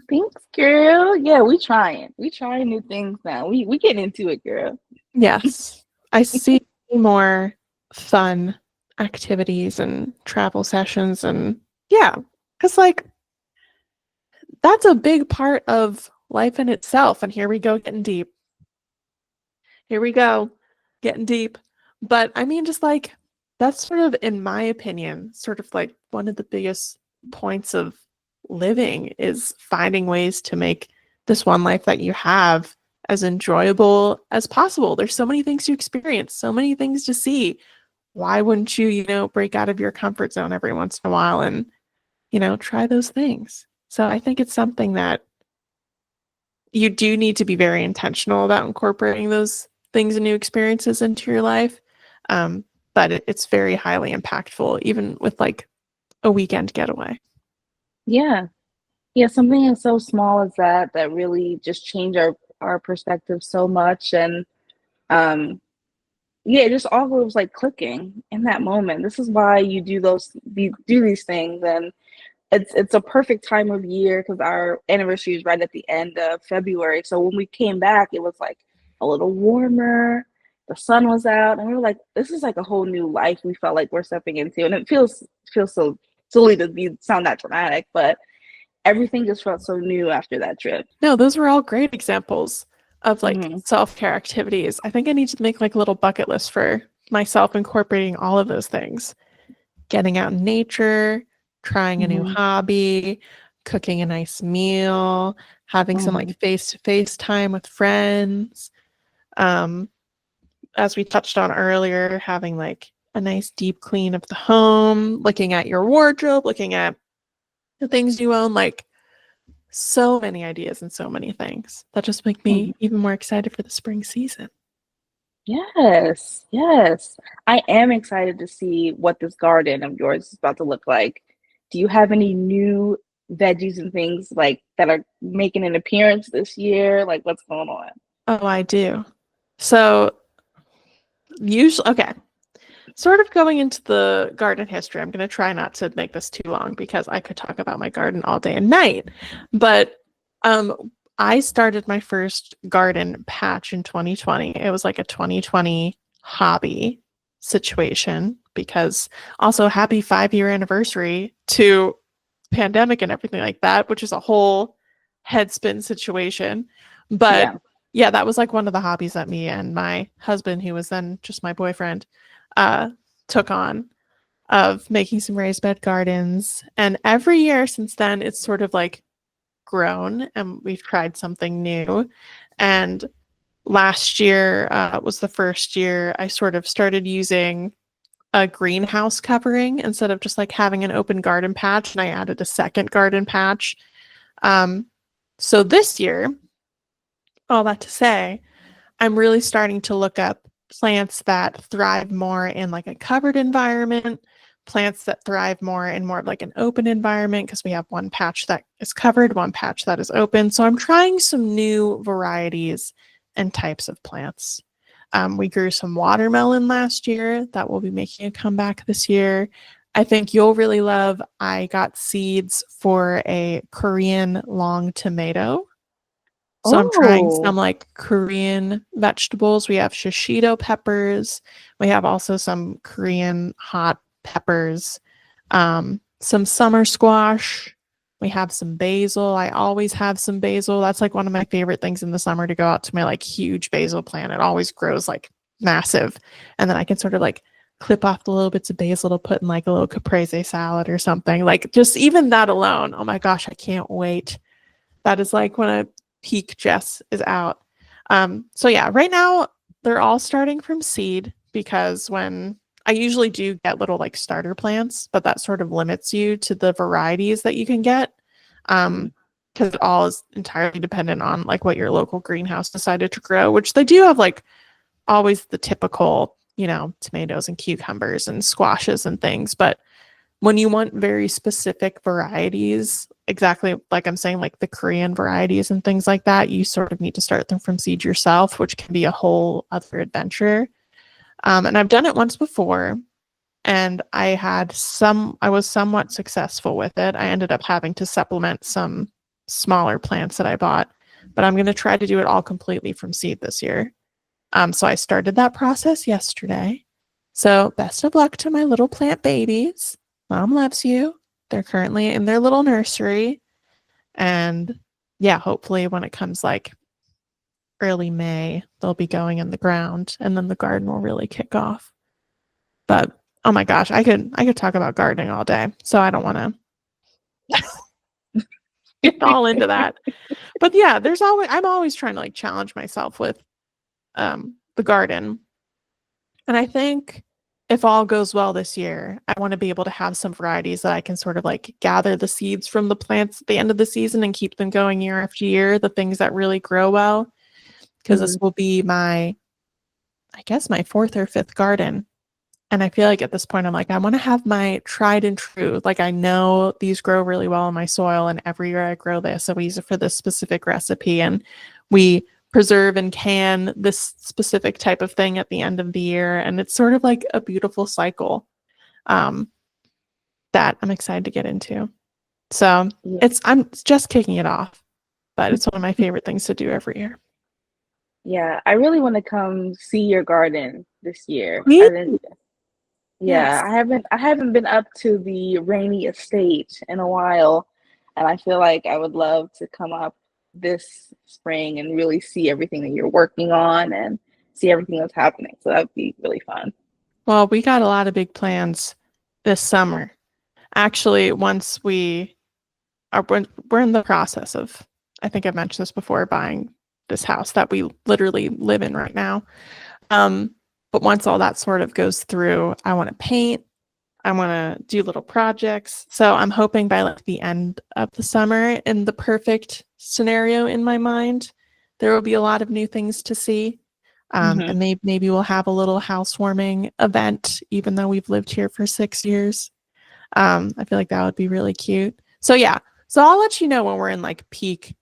Thanks, girl. Yeah, we trying new things now. We get into it, girl. Yes, I see more fun activities and travel sessions and yeah, because like that's a big part of life in itself. And here we go getting deep. Here we go getting deep. But I mean, just like that's sort of, in my opinion, sort of like one of the biggest points of living is finding ways to make this one life that you have as enjoyable as possible. There's so many things to experience, so many things to see. Why wouldn't you, break out of your comfort zone every once in a while and, try those things? So I think it's something that you do need to be very intentional about incorporating those things and new experiences into your life. But it's very highly impactful, even with like a weekend getaway. Yeah. Yeah, something as so small as that really just change our perspective so much. And um yeah, it just all was like clicking in that moment. This is why you do these things. And it's a perfect time of year because our anniversary is right at the end of February. So when we came back, it was like a little warmer. The sun was out, and we were like, "This is like a whole new life." We felt like we're stepping into, and it feels so silly to be sound that dramatic, but everything just felt so new after that trip. No, those were all great examples of like Hmm. self-care activities. I think I need to make like a little bucket list for myself incorporating all of those things. Getting out in nature, trying a new Hmm. hobby, cooking a nice meal, having some Hmm. like face-to-face time with friends. Um, as we touched on earlier, having like a nice deep clean of the home, looking at your wardrobe, looking at the things you own, like so many ideas and so many things that just make Hmm. me even more excited for the spring season. Yes, yes. I am excited to see what this garden of yours is about to look like. Do you have any new veggies and things like that are making an appearance this year? Like what's going on? Oh, I do. So, usually, okay, sort of going into the garden history. I'm going to try not to make this too long because I could talk about my garden all day and night. But I started my first garden patch in 2020. It was like a 2020 hobby situation because also happy 5-year anniversary to pandemic and everything like that, which is a whole headspin situation. But Yeah. yeah, that was like one of the hobbies that me and my husband, who was then just my boyfriend, uh, took on, of making some raised bed gardens. And every year since then, it's sort of like grown and we've tried something new. And last year was the first year I sort of started using a greenhouse covering instead of just like having an open garden patch. And I added a second garden patch. Um, so this year, all that to say, I'm really starting to look up plants that thrive more in like a covered environment, plants that thrive more of like an open environment because we have one patch that is covered, one patch that is open. So I'm trying some new varieties and types of plants. We grew some watermelon last year that will be making a comeback this year. I think you'll really love. I got seeds for a Korean long tomato, so I'm trying some Oh. like Korean vegetables. We have shishito peppers. We have also some Korean hot peppers, some summer squash. We have some basil. I always have some basil. That's like one of my favorite things in the summer, to go out to my like huge basil plant. It always grows like massive. And then I can sort of like clip off the little bits of basil to put in like a little caprese salad or something. Like just even that alone. Oh my gosh, I can't wait. That is like when a peak Jess is out. So yeah, right now they're all starting from seed because when I usually do get little like starter plants, but that sort of limits you to the varieties that you can get. Mhm. Because it all is entirely dependent on like what your local greenhouse decided to grow, which they do have like always the typical, tomatoes and cucumbers and squashes and things. But when you want very specific varieties, exactly like I'm saying, like the Korean varieties and things like that, you sort of need to start them from seed yourself, which can be a whole other adventure. And I've done it once before, and I was somewhat successful with it. I ended up having to supplement some smaller plants that I bought, but I'm going to try to do it all completely from seed this year. So I started that process yesterday. So best of luck to my little plant babies. Mom loves you. They're currently in their little nursery. And yeah, hopefully when it comes like early May, they'll be going in the ground and then the garden will really kick off. But oh my gosh, I could talk about gardening all day. So I don't want to. get all into that. But yeah, I'm always trying to like challenge myself with the garden. And I think if all goes well this year, I want to be able to have some varieties that I can sort of like gather the seeds from the plants at the end of the season and keep them going year after year, the things that really grow well. Because this Mhm. will be I guess my fourth or fifth garden. And I feel like at this point, I'm like, I want to have my tried and true. Like, I know these grow really well in my soil, and every year I grow this. So we use it for this specific recipe, and we preserve and can this specific type of thing at the end of the year. And it's sort of like a beautiful cycle um, that I'm excited to get into. So Yeah. I'm just kicking it off, but it's one of my favorite things to do every year. Yeah, I really want to come see your garden this year. I Please. didn't, Yes. yeah, I haven't been up to the Raney estate in a while, and I feel like I would love to come up this spring and really see everything that you're working on and see everything that's happening. So that would be really fun. Well, we got a lot of big plans this summer. Actually, once we're in the process of, I think I've mentioned this before, buying this house that we literally live in right now. Um, but once all that sort of goes through, I want to paint. I want to do little projects. So I'm hoping by like the end of the summer, in the perfect scenario in my mind, there will be a lot of new things to see. Hmm. And maybe we'll have a little housewarming event, even though we've lived here for 6 years. I feel like that would be really cute. So yeah, so I'll let you know when we're in like peak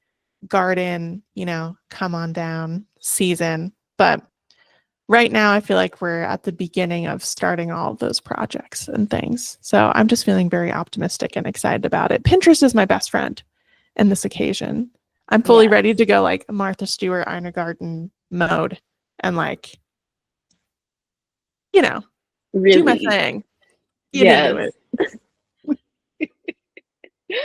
garden, come on down season. But right now, I feel like we're at the beginning of starting all of those projects and things. So I'm just feeling very optimistic and excited about it. Pinterest is my best friend in this occasion. I'm fully Yes, ready to go like Martha Stewart Garden mode and like, you know, do my really. thing, get into Yes. it.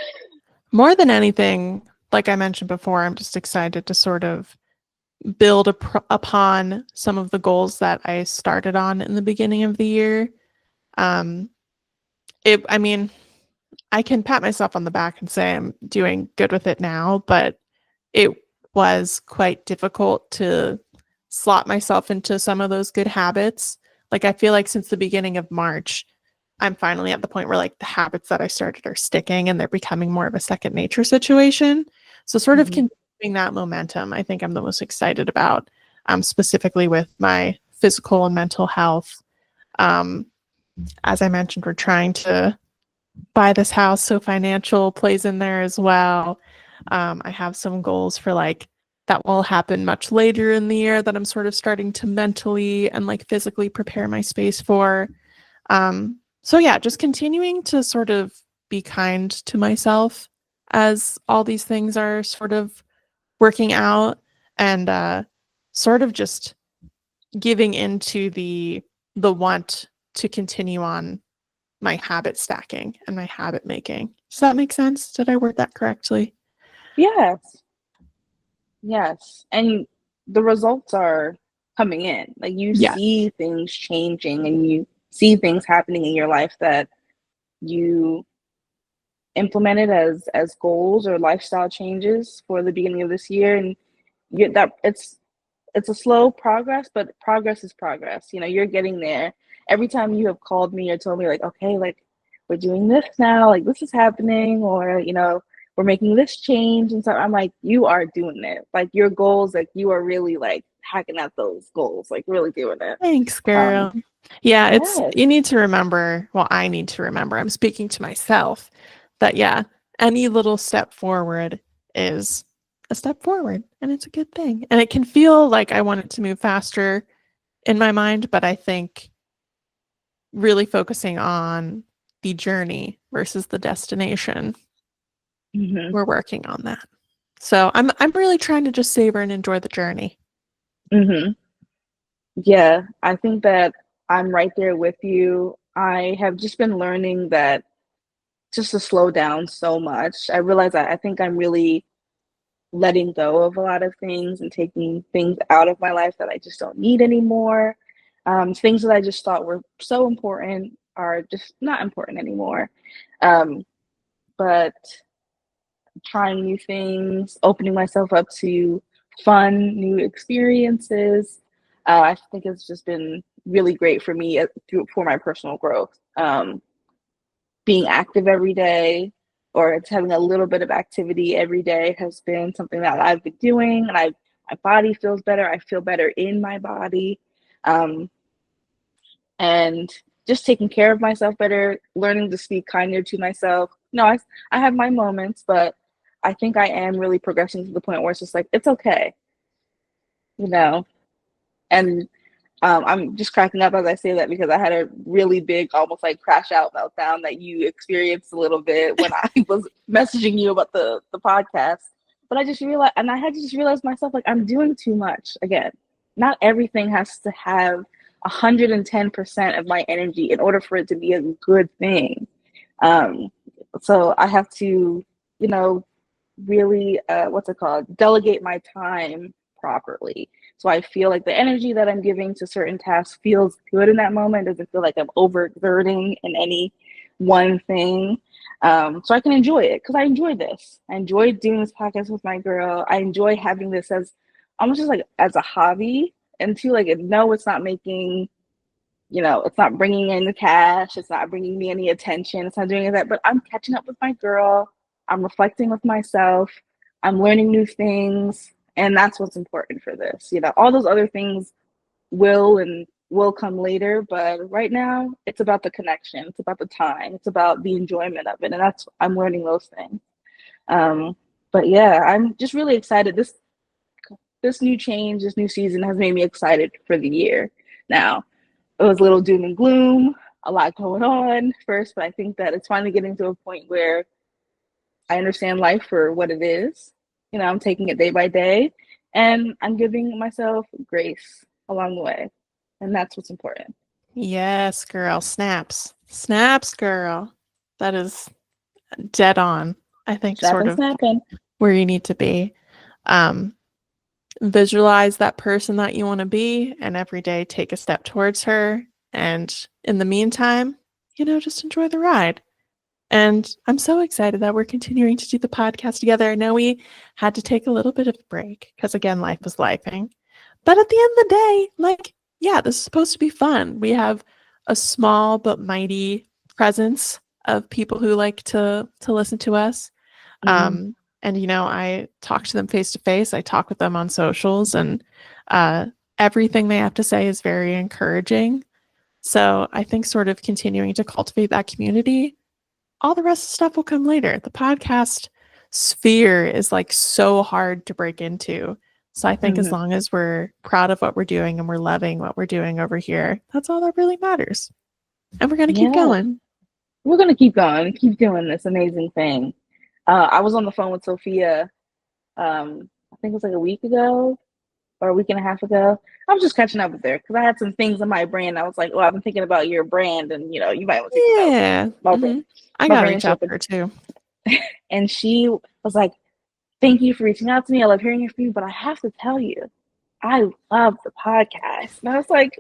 More than anything, like I mentioned before, I'm just excited to sort of build upon some of the goals that I started on in the beginning of the year. Um, I mean, I can pat myself on the back and say I'm doing good with it now, but it was quite difficult to slot myself into some of those good habits. Like, I feel like since the beginning of March, I'm finally at the point where like the habits that I started are sticking and they're becoming more of a second nature situation. So sort of Hmm. continuing that momentum, I think I'm the most excited about, specifically with my physical and mental health. Um, as I mentioned, we're trying to buy this house, so financial plays in there as well. I have some goals for like that will happen much later in the year that I'm sort of starting to mentally and like physically prepare my space for. So yeah, just continuing to sort of be kind to myself as all these things are sort of working out and sort of just giving into the want to continue on my habit stacking and my habit making. Does that make sense? Did I word that correctly? Yes. Yes. And the results are coming in. Like you Yeah. see things changing and you see things happening in your life that you implemented as goals or lifestyle changes for the beginning of this year, and that it's a slow progress, but progress is progress. You're getting there. Every time you have called me or told me like, okay, like we're doing this now, like this is happening, or we're making this change and so I'm like, you are doing it. Like your goals, like you are really like hacking at those goals, like really doing it. Thanks, Um, girl. Yeah, yes. you need to remember, well, I need to remember, I'm speaking to myself, that yeah, any little step forward is a step forward and it's a good thing. And it can feel like I want it to move faster in my mind, but I think really focusing on the journey versus the destination, Hmm. we're working on that. So I'm really trying to just savor and enjoy the journey. Hmm. Yeah, I think that I'm right there with you. I have just been learning that just to slow down so much. I realize I think I'm really letting go of a lot of things and taking things out of my life that I just don't need anymore. Things that I just thought were so important are just not important anymore. Um, but trying new things, opening myself up to fun new experiences. I think it's just been really great for me for my personal growth. Being active every day, or it's having a little bit of activity every day, has been something that I've been doing, and my body feels better. I feel better in my body, um, and just taking care of myself better, learning to speak kinder to myself. No, I have my moments, but I think I am really progressing to the point where it's just like it's okay, you know. And I'm just cracking up as I say that because I had a really big, almost like crash out meltdown that you experienced a little bit when I was messaging you about the podcast. But I just realized, and I had to just realize myself, like I'm doing too much again. Not everything has to have 110% of my energy in order for it to be a good thing. Um, so I have to, you know, really, what's it called? Delegate my time properly. So I feel like the energy that I'm giving to certain tasks feels good in that moment. Doesn't feel like I'm overexerting in any one thing. So I can enjoy it because I enjoy this. I enjoy doing this podcast with my girl. I enjoy having this as almost just like as a hobby. And to like, no, it's not making, it's not bringing in the cash. It's not bringing me any attention. It's not doing that. But I'm catching up with my girl. I'm reflecting with myself. I'm learning new things. And that's what's important for this. All those other things will come later. But right now, it's about the connection. It's about the time. It's about the enjoyment of it. And I'm learning those things. But yeah, I'm just really excited. This new change, this new season has made me excited for the year. Now, it was a little doom and gloom, a lot going on first, but I think that it's finally getting to a point where I understand life for what it is. I'm taking it day by day, and I'm giving myself grace along the way. And that's what's important. Yes, girl. Snaps. Snaps, girl. That is dead on. I think sort of Snapping. where you need to be. Visualize that person that you want to be, and every day take a step towards her. And in the meantime, just enjoy the ride. And I'm so excited that we're continuing to do the podcast together. I know we had to take a little bit of a break because, again, life was lifing. But at the end of the day, this is supposed to be fun. We have a small but mighty presence of people who like to listen to us. Mm-hmm. And I talk to them face to face. I talk with them on socials, and everything they have to say is very encouraging. So I think sort of continuing to cultivate that community, all the rest of the stuff will come later. The podcast sphere is so hard to break into. So I think as long as we're proud of what we're doing and we're loving what we're doing over here, that's all that really matters. And we're going to keep going. We're going to keep going, keep doing this amazing thing. I was on the phone with Sophia, I think it was like a week ago or a week and a half ago. I was just catching up with her because I had some things in my brand. I was like, well, I've been thinking about your brand, and you might want to take some notes. Mm-hmm. I got to reach out to her too. And she was like, thank you for reaching out to me. I love hearing from you, but I have to tell you, I love the podcast. And I was like,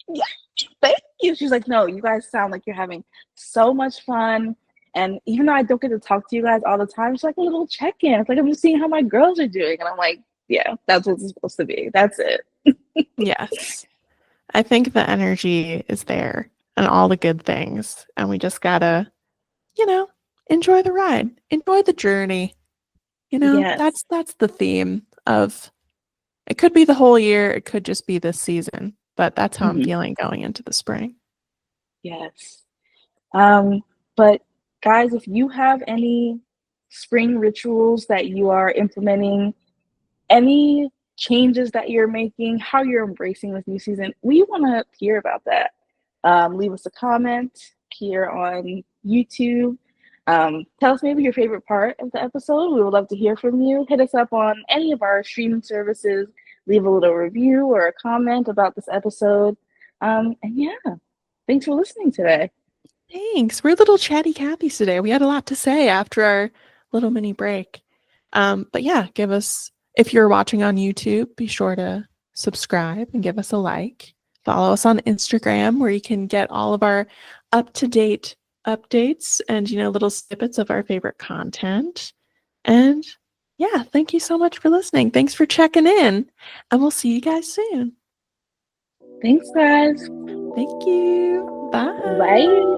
yeah, thank you. She's like, no, you guys sound like you're having so much fun. And even though I don't get to talk to you guys all the time, it's like a little check-in. It's like I'm just seeing how my girls are doing. And I'm like, yeah, that's what it's supposed to be. That's it. Yes. I think the energy is there and all the good things. And we just gotta, enjoy the ride. Enjoy the journey. Yes. That's the theme of it. Could be the whole year, it could just be this season, but that's how I'm feeling going into the spring. Yes. But guys, if you have any spring rituals that you are implementing, any changes that you're making, how you're embracing this new season, we want to hear about that. Leave us a comment here on YouTube. Tell us maybe your favorite part of the episode. We would love to hear from you. Hit us up on any of our streaming services. Leave a little review or a comment about this episode. And yeah, thanks for listening today. Thanks. We're little chatty Cathy's today. We had a lot to say after our little mini break. But yeah, if you're watching on YouTube, be sure to subscribe and give us a like. Follow us on Instagram, where you can get all of our up-to-date updates and, little snippets of our favorite content. And yeah, thank you so much for listening. Thanks for checking in, and we'll see you guys soon. Thanks, guys. Thank you. Bye. Bye.